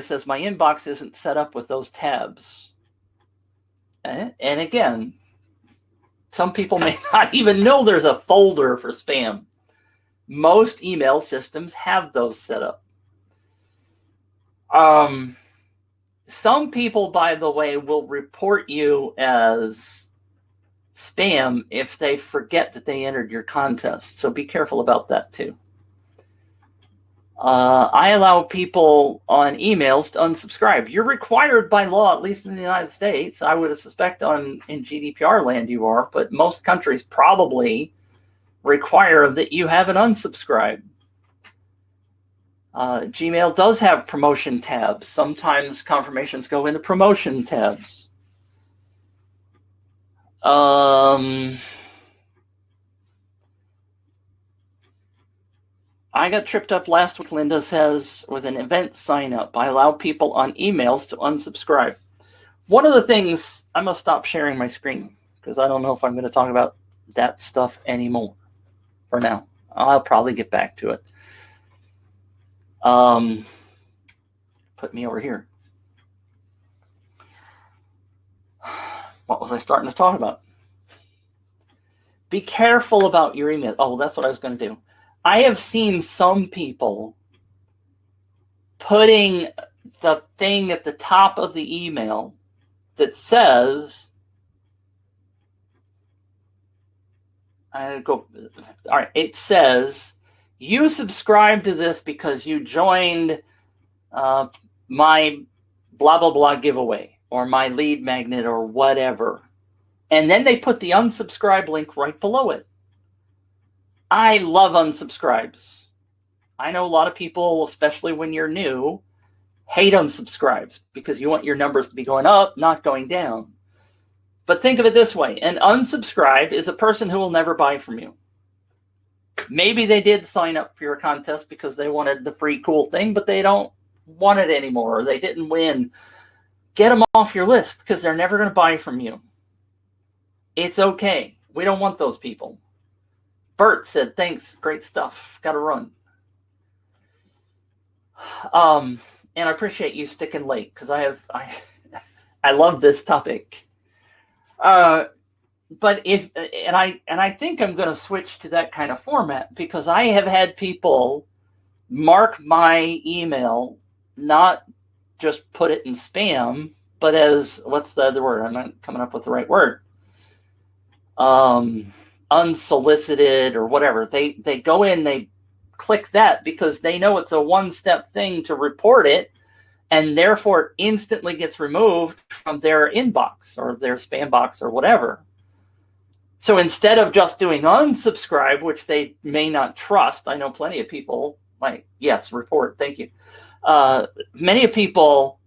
S1: says, my inbox isn't set up with those tabs. And again, some people may not even know there's a folder for spam. Most email systems have those set up. Some people, by the way, will report you as spam if they forget that they entered your contest. So be careful about that too. I allow people on emails to unsubscribe. You're required by law, at least in the United States. I would suspect in GDPR land you are, but most countries probably require that you have an unsubscribe. Gmail does have promotion tabs. Sometimes confirmations go into promotion tabs. I got tripped up last week, Linda says, with an event sign up. I allow people on emails to unsubscribe. One of the things, I must stop sharing my screen because I don't know if I'm going to talk about that stuff anymore for now. I'll probably get back to it. Put me over here. What was I starting to talk about? Be careful about your email. Oh, that's what I was going to do. I have seen some people putting the thing at the top of the email that says, it says, you subscribe to this because you joined my blah, blah, blah giveaway or my lead magnet or whatever. And then they put the unsubscribe link right below it. I love unsubscribes. I know a lot of people, especially when you're new, hate unsubscribes because you want your numbers to be going up, not going down. But think of it this way. An unsubscribe is a person who will never buy from you. Maybe they did sign up for your contest because they wanted the free cool thing, but they don't want it anymore, or they didn't win. Get them off your list because they're never going to buy from you. It's okay. We don't want those people. Bert said, thanks, great stuff. Got to run. And I appreciate you sticking late because I love this topic. But I think I'm going to switch to that kind of format because I have had people mark my email, not just put it in spam, but as, what's the other word? I'm not coming up with the right word. Unsolicited or whatever. They go in, they click that because they know it's a one-step thing to report it, and therefore it instantly gets removed from their inbox or their spam box or whatever. So instead of just doing unsubscribe, which they may not trust, I know plenty of people like, yes, report, thank you. Many people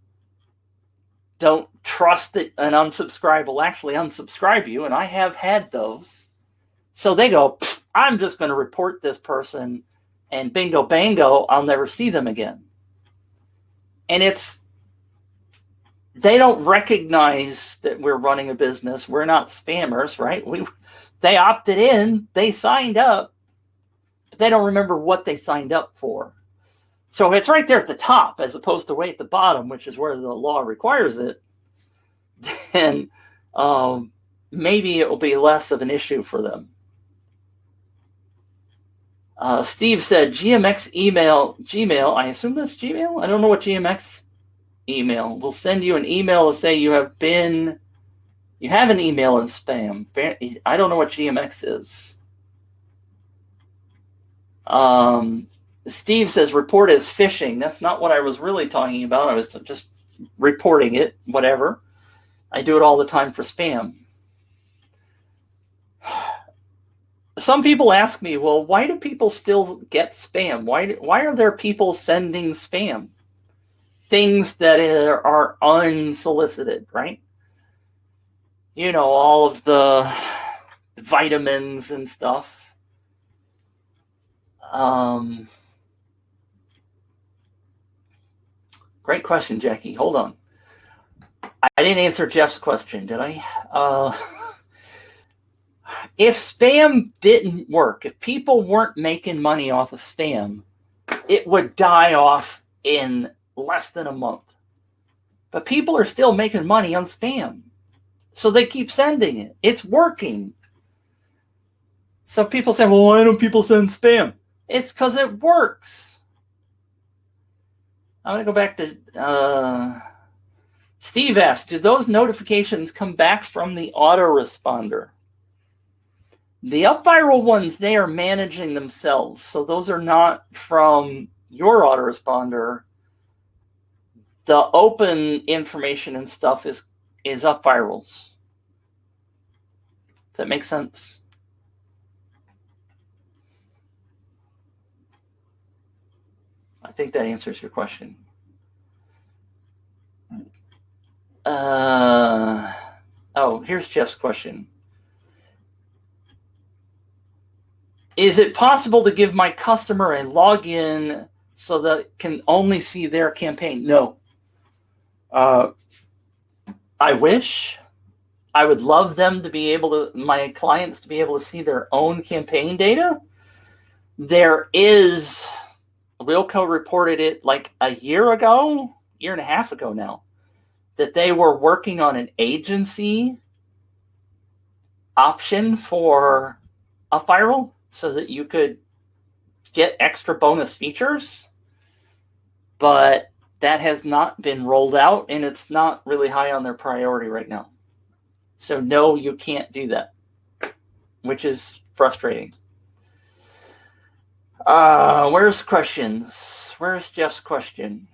S1: don't trust that an unsubscribe will actually unsubscribe you, and I have had those. So they go, I'm just going to report this person, and bingo, bango, I'll never see them again. And they don't recognize that we're running a business. We're not spammers, right? They opted in, they signed up, but they don't remember what they signed up for. So it's right there at the top as opposed to way at the bottom, which is where the law requires it. Then maybe it will be less of an issue for them. Steve said, Gmail, I assume that's Gmail? I don't know what GMX email. Will send you an email to say you have an email in spam. I don't know what GMX is. Steve says, report as phishing. That's not what I was really talking about. I was just reporting it, whatever. I do it all the time for spam. Some people ask me, well, why do people still get spam? Why are there people sending spam? Things that are unsolicited, right? all of the vitamins and stuff. Great question, Jackie. Hold on. I didn't answer Jeff's question, did I? If spam didn't work, if people weren't making money off of spam, it would die off in less than a month. But people are still making money on spam. So they keep sending it. It's working. So people say, well, why don't people send spam? It's because it works. I'm going to go back to Steve asked, do those notifications come back from the autoresponder? The UpViral ones, they are managing themselves. So those are not from your autoresponder. The open information and stuff is UpViral's. Does that make sense? I think that answers your question. Here's Jeff's question. Is it possible to give my customer a login so that it can only see their campaign? No. I wish. I would love them to be able to, my clients to be able to see their own campaign data. There is, Wilco reported it like a year and a half ago now, that they were working on an agency option for UpViral so that you could get extra bonus features, but that has not been rolled out and it's not really high on their priority right now. So no, you can't do that, which is frustrating. Where's questions? Where's Jeff's question?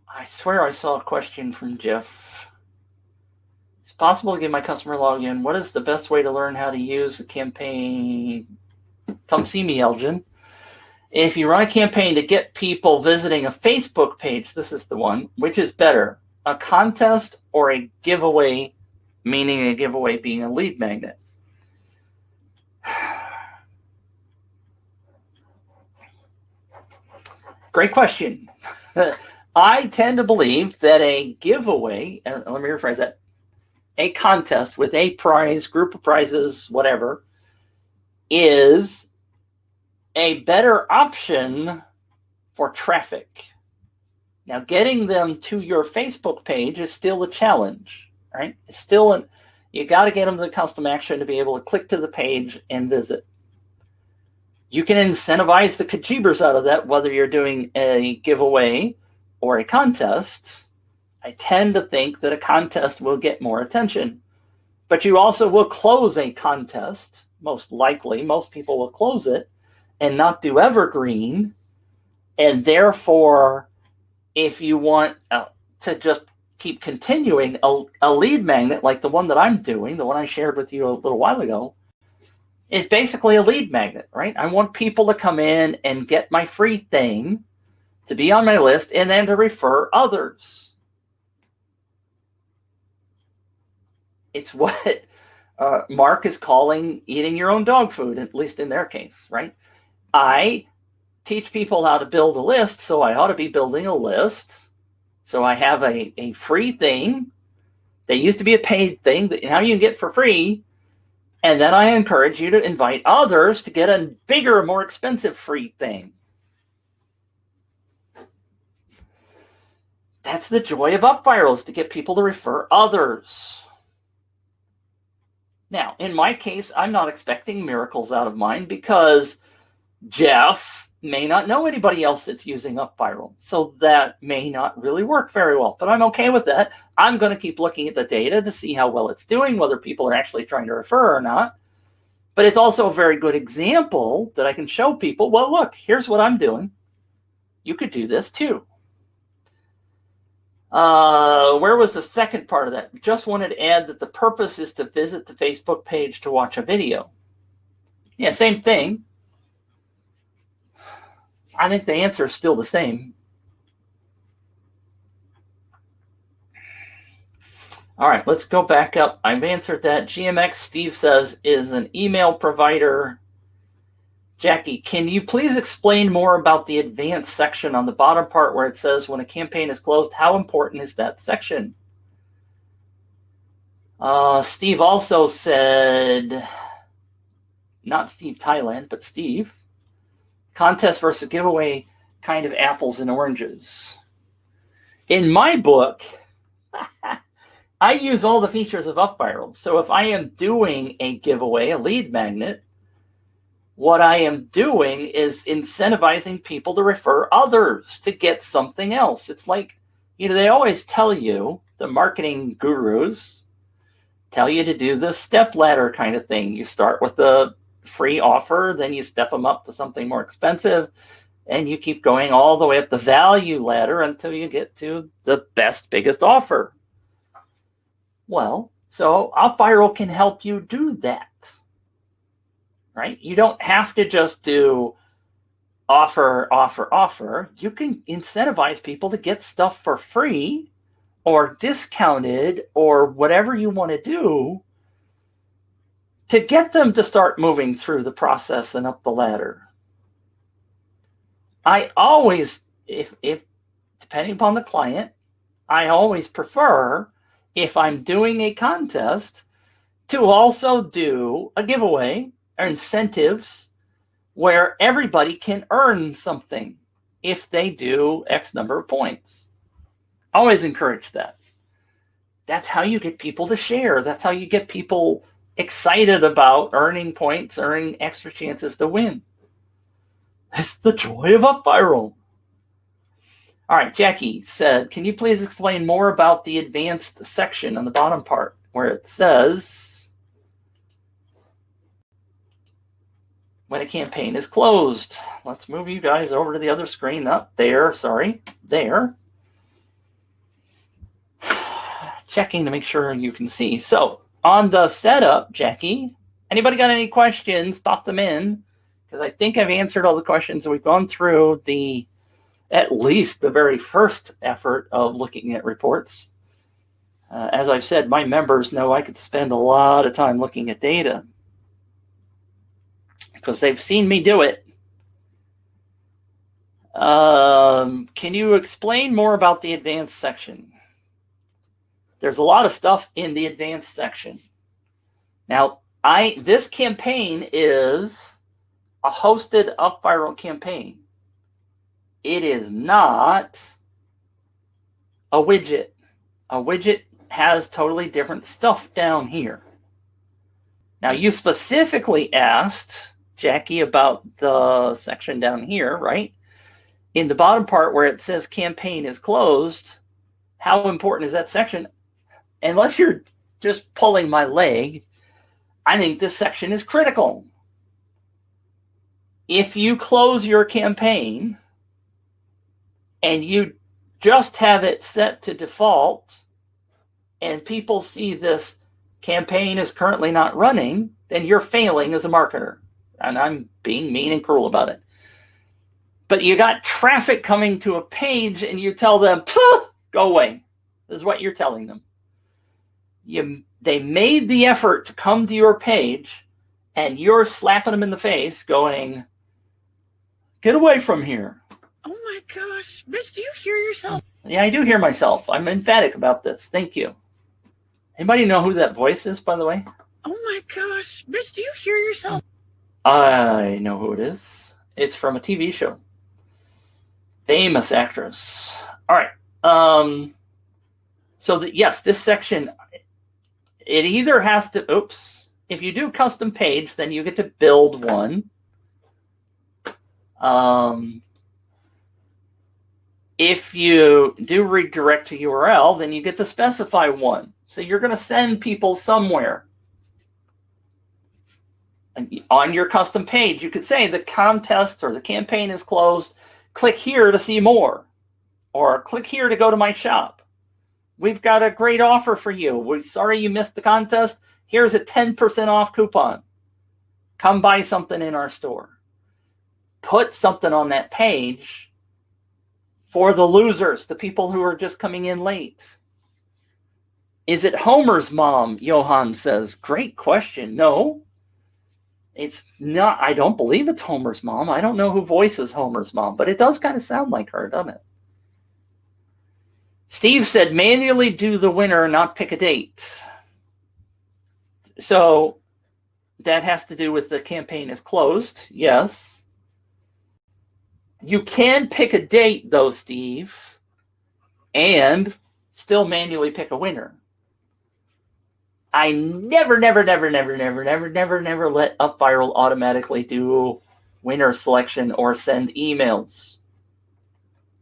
S1: I swear I saw a question from Jeff. It's possible to give my customer login. What is the best way to learn how to use the campaign? Come see me, Elgin. If you run a campaign to get people visiting a Facebook page, this is the one. Which is better, a contest or a giveaway, meaning a giveaway being a lead magnet? Great question. I tend to believe that a giveaway, let me rephrase that, a contest with a prize, group of prizes, whatever, is a better option for traffic. Now, getting them to your Facebook page is still a challenge, right? It's still you got to get them to the custom action to be able to click to the page and visit. You can incentivize the kajibers out of that, whether you're doing a giveaway or a contest. I tend to think that a contest will get more attention, but you also will close a contest. Most likely, most people will close it and not do evergreen. And therefore, if you want to just keep continuing a lead magnet like the one that I'm doing, the one I shared with you a little while ago, is basically a lead magnet, right? I want people to come in and get my free thing, to be on my list, and then to refer others. It's what Mark is calling eating your own dog food, at least in their case, right? I teach people how to build a list, so I ought to be building a list. So I have a free thing. They used to be a paid thing that now you can get for free. And then I encourage you to invite others to get a bigger, more expensive free thing. That's the joy of UpViral, is to get people to refer others. Now, in my case, I'm not expecting miracles out of mine because Jeff may not know anybody else that's using UpViral. So that may not really work very well, but I'm okay with that. I'm going to keep looking at the data to see how well it's doing, whether people are actually trying to refer or not. But it's also a very good example that I can show people, well, look, here's what I'm doing. You could do this too. Where was the second part of that? Just wanted to add that the purpose is to visit the Facebook page to watch a video. Yeah, same thing. I think the answer is still the same. All right, let's go back up. I've answered that. GMX, Steve says, is an email provider. Jackie, can you please explain more about the advanced section on the bottom part where it says when a campaign is closed? How important is that section? Steve also said, not Steve Thailand, but Steve, contest versus giveaway, kind of apples and oranges. In my book, I use all the features of UpViral. So if I am doing a giveaway, a lead magnet, what I am doing is incentivizing people to refer others to get something else. It's like, they always tell you, the marketing gurus tell you to do the step ladder kind of thing. You start with the free offer, then you step them up to something more expensive, and you keep going all the way up the value ladder until you get to the best, biggest offer. Well, so UpViral can help you do that. Right? You don't have to just do offer, offer, offer. You can incentivize people to get stuff for free or discounted or whatever you want to do to get them to start moving through the process and up the ladder. I always, if depending upon the client, I always prefer, if I'm doing a contest, to also do a giveaway or incentives where everybody can earn something if they do X number of points. Always encourage that. That's how you get people to share. That's how you get people excited about earning points, earning extra chances to win. That's the joy of UpViral. All right, Jackie said, can you please explain more about the advanced section on the bottom part where it says, when a campaign is closed? Let's move you guys over to the other screen. Up there, sorry, there. Checking to make sure you can see. So on the setup, Jackie, anybody got any questions? Pop them in, because I think I've answered all the questions. We've gone through at least the very first effort of looking at reports. As I've said, my members know I could spend a lot of time looking at data, because they've seen me do it. Can you explain more about the advanced section? There's a lot of stuff in the advanced section. Now, this campaign is a hosted UpViral campaign. It is not a widget. A widget has totally different stuff down here. Now, you specifically asked, Jackie, about the section down here, right? In the bottom part where it says campaign is closed, how important is that section? Unless you're just pulling my leg, I think this section is critical. If you close your campaign and you just have it set to default and people see this campaign is currently not running, then you're failing as a marketer. And I'm being mean and cruel about it. But you got traffic coming to a page and you tell them, go away. This is what you're telling them. They made the effort to come to your page and you're slapping them in the face going, get away from here.
S2: Oh my gosh. Mitch, do you hear yourself?
S1: Yeah, I do hear myself. I'm emphatic about this. Thank you. Anybody know who that voice is, by the way?
S2: Oh my gosh. Mitch, do you hear yourself?
S1: I know who it is. It's from a TV show. Famous actress. All right. Yes, this section, it either has to, if you do custom page, then you get to build one. If you do redirect to URL, then you get to specify one. So you're going to send people somewhere. And on your custom page, you could say the contest or the campaign is closed. Click here to see more. Or click here to go to my shop. We've got a great offer for you. We're sorry you missed the contest. Here's a 10% off coupon. Come buy something in our store. Put something on that page for the losers, the people who are just coming in late. Is it Homer's mom? Johan says. Great question. No, it's not. I don't believe it's Homer's mom. I don't know who voices Homer's mom, but it does kind of sound like her, doesn't it? Steve said manually do the winner, not pick a date. So that has to do with the campaign is closed. Yes. You can pick a date, though, Steve, and still manually pick a winner. I never let UpViral automatically do winner selection or send emails.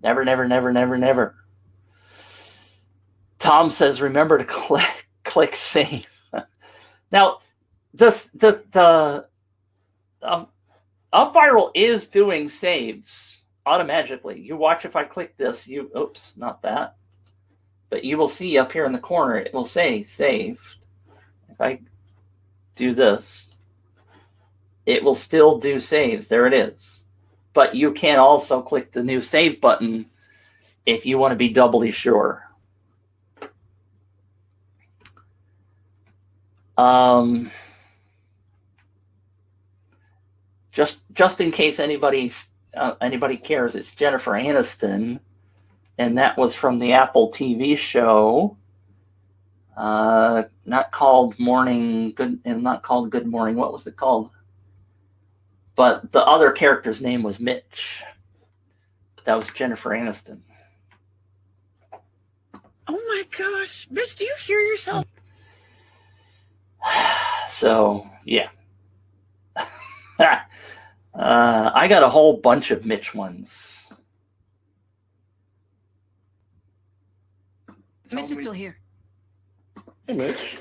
S1: Never. Tom says, remember to click save. Now, the UpViral is doing saves automatically. You watch if I click this, oops, not that. But you will see up here in the corner, it will say saved. If I do this, it will still do saves. There it is. But you can also click the new save button if you want to be doubly sure. Just in case anybody cares, it's Jennifer Aniston, and that was from the Apple TV show. Not called Morning Good, and not called Good Morning. What was it called? But the other character's name was Mitch. But that was Jennifer Aniston.
S2: Oh my gosh, Mitch, do you hear yourself?
S1: So yeah. I got a whole bunch of Mitch ones.
S4: Mitch is still here.
S5: Hey, Mitch.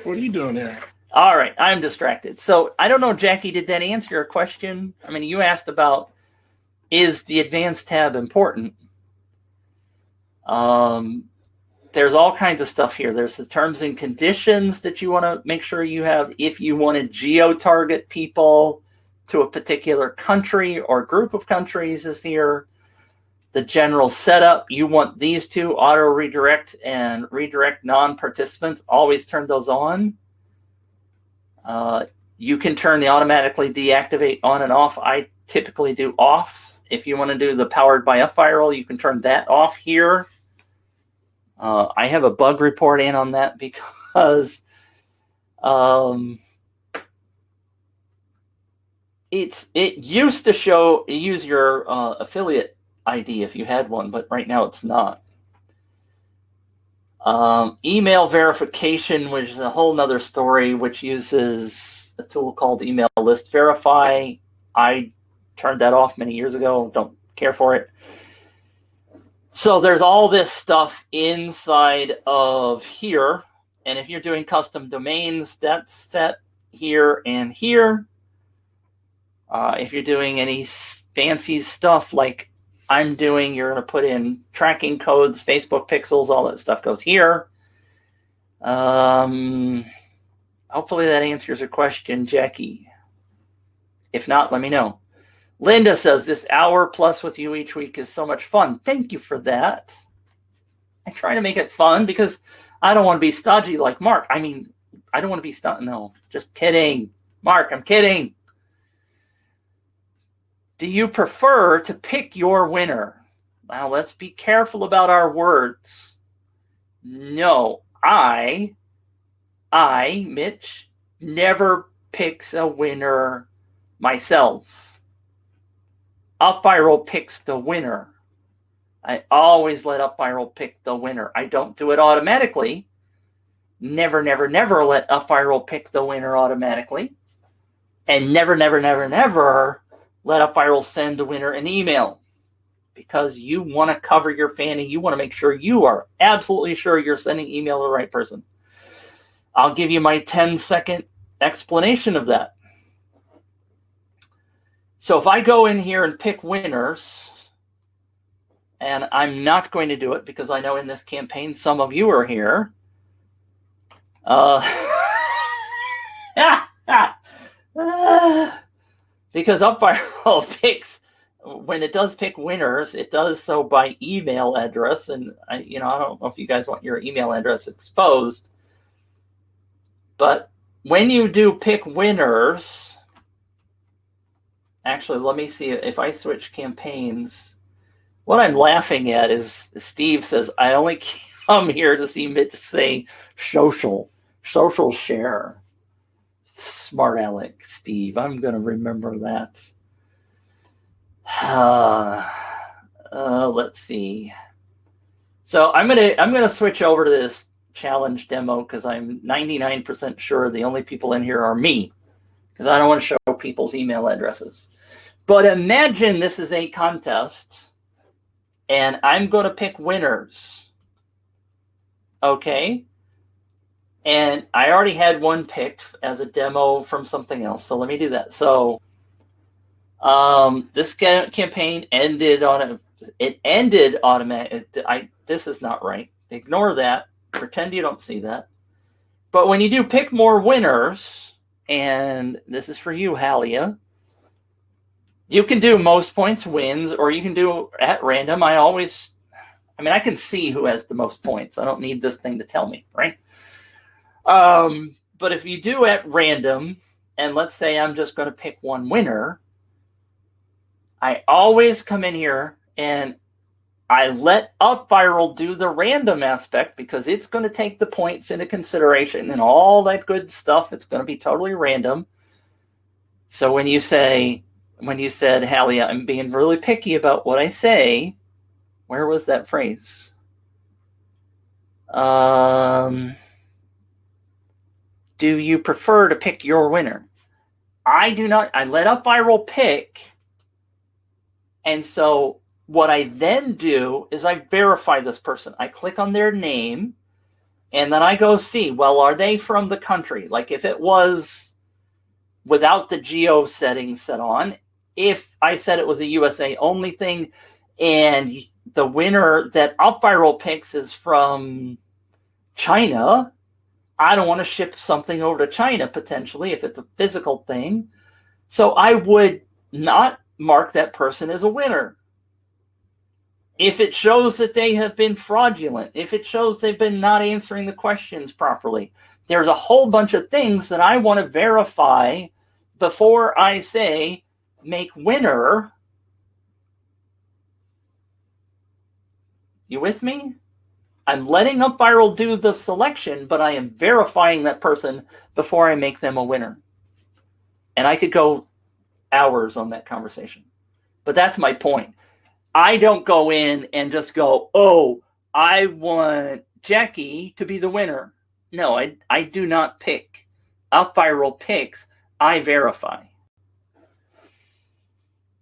S5: What are you doing here?
S1: All right, I'm distracted. So I don't know, Jackie, did that answer your question? I mean, you asked about, is the advanced tab important? There's all kinds of stuff here. There's the terms and conditions that you want to make sure you have if you want to geo-target people to a particular country or group of countries is here. The general setup, you want these two, auto redirect and redirect non-participants, always turn those on. You can turn the automatically deactivate on and off. I typically do off. If you want to do the powered by UpViral, you can turn that off here. I have a bug report in on that because it used to use your affiliate ID if you had one, but right now it's not. Email verification, which is a whole nother story, which uses a tool called Email List Verify. I turned that off many years ago. Don't care for it. So there's all this stuff inside of here. And if you're doing custom domains, that's set here and here. If you're doing any fancy stuff like I'm doing, you're going to put in tracking codes, Facebook pixels, all that stuff goes here. Hopefully that answers your question, Jackie. If not, let me know. Linda says, this hour plus with you each week is so much fun. Thank you for that. I try to make it fun because I don't want to be stodgy like Mark. I mean, I don't want to be stodgy. No, just kidding. Mark, I'm kidding. Do you prefer to pick your winner? Now, let's be careful about our words. No, I, Mitch, never picks a winner myself. UpViral picks the winner. I always let UpViral pick the winner. I don't do it automatically. Never let UpViral pick the winner automatically. And never let UpViral send the winner an email. Because you want to cover your fan and you want to make sure you are absolutely sure you're sending email to the right person. I'll give you my 10-second explanation of that. So if I go in here and pick winners, and I'm not going to do it because I know in this campaign some of you are here. Because UpViral picks when it does pick winners, it does so by email address. And I don't know if you guys want your email address exposed, but when you do pick winners, actually, let me see if I switch campaigns. What I'm laughing at is Steve says, I only come here to see Mitch say social share. Smart aleck, Steve. I'm going to remember that. Let's see. So I'm gonna switch over to this challenge demo because I'm 99% sure the only people in here are me, because I don't want to show people's email addresses. But imagine this is a contest, and I'm going to pick winners. Okay. And I already had one picked as a demo from something else. So let me do that. So this campaign ended on it ended automatic. This is not right. Ignore that. Pretend you don't see that. But when you do pick more winners, and this is for you, Halia, you can do most points wins, or you can do at random. I can see who has the most points. I don't need this thing to tell me, right? But if you do at random, and let's say I'm just going to pick one winner, I always come in here and I let UpViral do the random aspect, because it's going to take the points into consideration and all that good stuff. It's going to be totally random. So when you said, Halia, I'm being really picky about what I say, where was that phrase? Do you prefer to pick your winner? I do not. I let UpViral pick. And so what I then do is I verify this person. I click on their name, and then I go see, well, are they from the country? Like if it was without the geo settings set on, if I said it was a USA only thing, and the winner that UpViral picks is from China, I don't want to ship something over to China potentially if it's a physical thing. So I would not mark that person as a winner. If it shows that they have been fraudulent, if it shows they've been not answering the questions properly, there's a whole bunch of things that I want to verify before I say make winner. You with me? I'm letting UpViral do the selection, but I am verifying that person before I make them a winner. And I could go hours on that conversation. But that's my point. I don't go in and just go, oh, I want Jackie to be the winner. No, I do not pick. UpViral picks. I verify.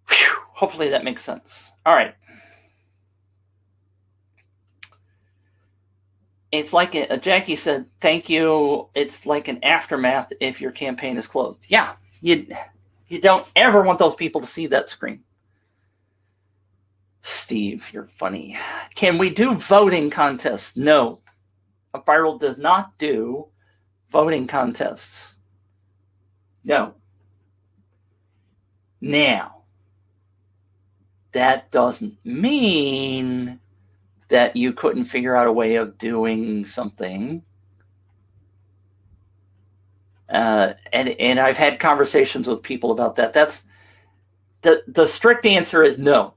S1: Whew, hopefully that makes sense. All right. It's like Jackie said, thank you. It's like an aftermath if your campaign is closed. Yeah, you don't ever want those people to see that screen. Steve, you're funny. Can we do voting contests? No. UpViral does not do voting contests. No. Now, that doesn't mean that you couldn't figure out a way of doing something. And I've had conversations with people about that. That's the strict answer is no.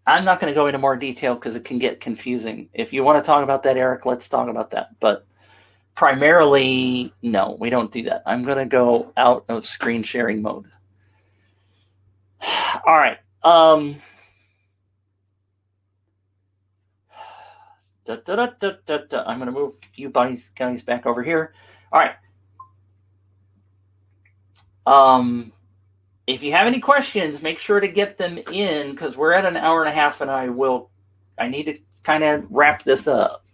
S1: I'm not going to go into more detail because it can get confusing. If you want to talk about that, Eric, let's talk about that. But primarily, no, we don't do that. I'm going to go out of screen sharing mode. All right. I'm going to move you guys back over here. All right. If you have any questions, make sure to get them in, because we're at an hour and a half, and I need to kind of wrap this up.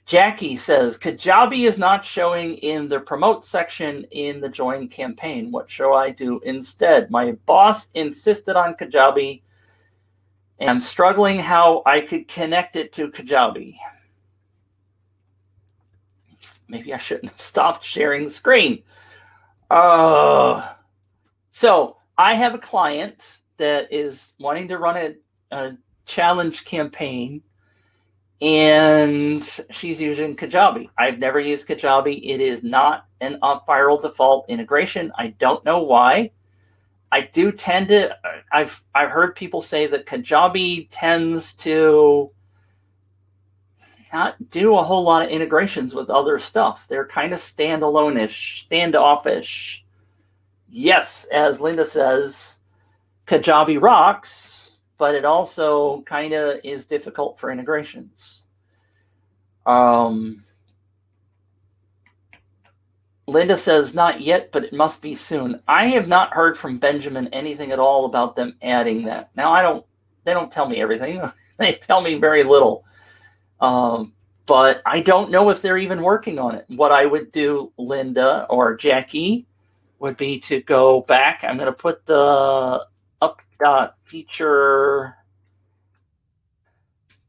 S1: Jackie says, Kajabi is not showing in the promote section in the join campaign. What shall I do instead? My boss insisted on Kajabi, and I'm struggling how I could connect it to Kajabi. Maybe I shouldn't have stopped sharing the screen. So I have a client that is wanting to run a challenge campaign, and she's using Kajabi. I've never used Kajabi. It is not an UpViral default integration. I don't know why. I do tend to, I've heard people say that Kajabi tends to not do a whole lot of integrations with other stuff. They're kind of standalone-ish, standoffish. Yes, as Linda says, Kajabi rocks, but it also kind of is difficult for integrations. Linda says, not yet, but it must be soon. I have not heard from Benjamin anything at all about them adding that. Now, they don't tell me everything. They tell me very little. But I don't know if they're even working on it. What I would do, Linda or Jackie, would be to go back. I'm going to put the up.feature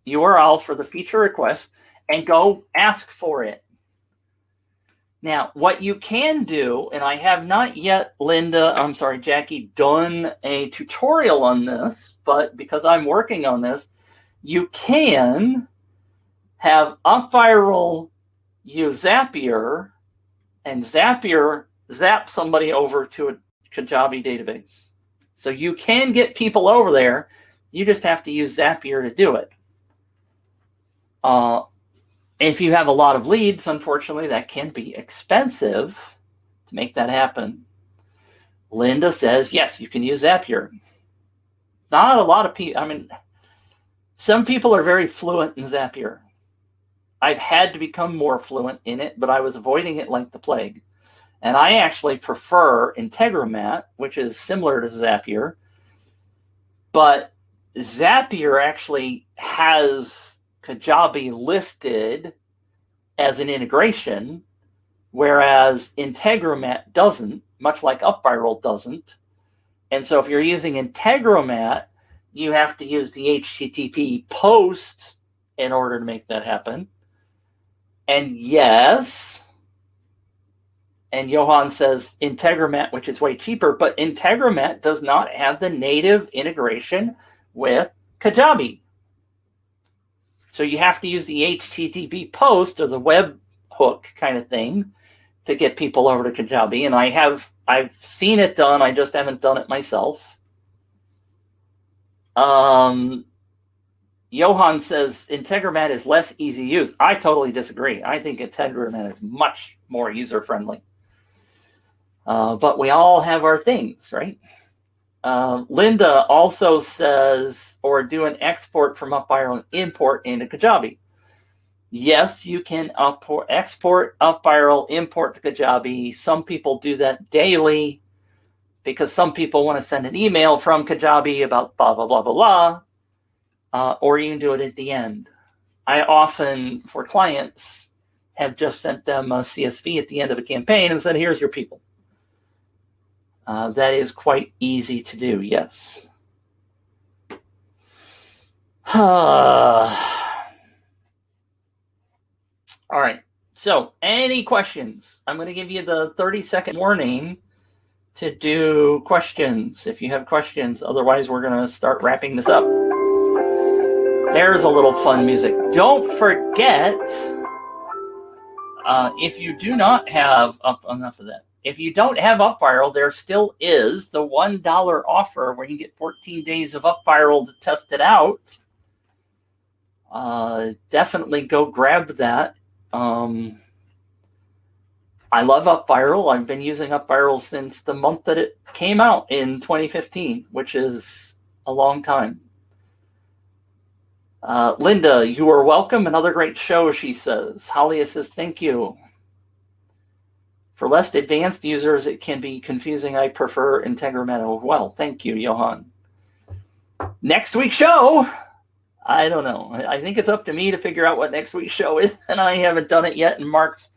S1: URL for the feature request and go ask for it. Now, what you can do, and I have not yet, Jackie, done a tutorial on this, but because I'm working on this, you can have UpViral use Zapier, and Zapier zap somebody over to a Kajabi database. So you can get people over there. You just have to use Zapier to do it. If you have a lot of leads, unfortunately, that can be expensive to make that happen. Linda says, yes, you can use Zapier. Not a lot of people. I mean, some people are very fluent in Zapier. I've had to become more fluent in it, but I was avoiding it like the plague. And I actually prefer Integromat, which is similar to Zapier. But Zapier actually has Kajabi listed as an integration, whereas Integromat doesn't, much like UpViral doesn't. And so if you're using Integromat, you have to use the HTTP post in order to make that happen. And yes, and Johan says Integromat, which is way cheaper, but Integromat does not have the native integration with Kajabi. So you have to use the HTTP post or the web hook kind of thing to get people over to Kajabi. And I've seen it done. I just haven't done it myself. Johan says Integromat is less easy to use. I totally disagree. I think Integromat is much more user-friendly. But we all have our things, right? Linda also says, or do an export from UpViral and import into Kajabi. Yes, you can export UpViral, import to Kajabi. Some people do that daily because some people want to send an email from Kajabi about blah, blah, blah, blah, blah. Or you can do it at the end. I often, for clients, have just sent them a CSV at the end of a campaign and said, here's your people. That is quite easy to do, yes. All right, so any questions? I'm going to give you the 30-second warning to do questions if you have questions. Otherwise, we're going to start wrapping this up. There's a little fun music. Don't forget, if you do not have enough of that, if you don't have UpViral, there still is the $1 offer where you can get 14 days of UpViral to test it out. Definitely go grab that. I love UpViral. I've been using UpViral since the month that it came out in 2015, which is a long time. Linda, you are welcome. Another great show, she says. Halia says, thank you. For less advanced users, it can be confusing. I prefer Integromat as well. Thank you, Johan. Next week's show, I don't know. I think it's up to me to figure out what next week's show is, and I haven't done it yet, and Mark's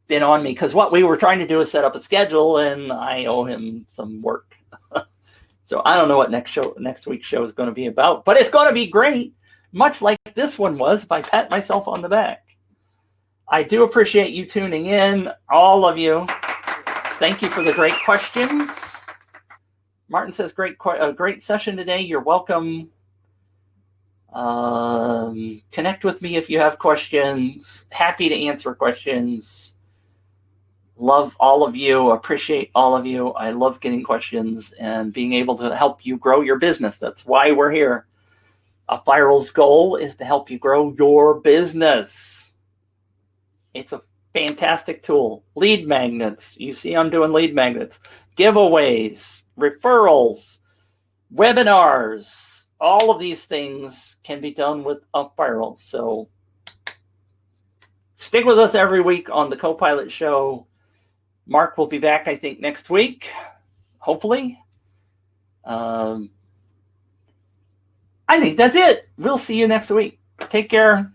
S1: been on me, because what we were trying to do is set up a schedule, and I owe him some work. So I don't know what next week's show is going to be about, but it's going to be great, much like this one was, if I pat myself on the back. I do appreciate you tuning in, all of you. Thank you for the great questions. Martin says, great session today. You're welcome. Connect with me if you have questions. Happy to answer questions. Love all of you. Appreciate all of you. I love getting questions and being able to help you grow your business. That's why we're here. UpViral's goal is to help you grow your business. It's a fantastic tool. Lead magnets. You see I'm doing lead magnets. Giveaways, referrals, webinars. All of these things can be done with UpViral. So stick with us every week on the Copilot Show. Mark will be back, I think, next week, hopefully. I think that's it. We'll see you next week. Take care.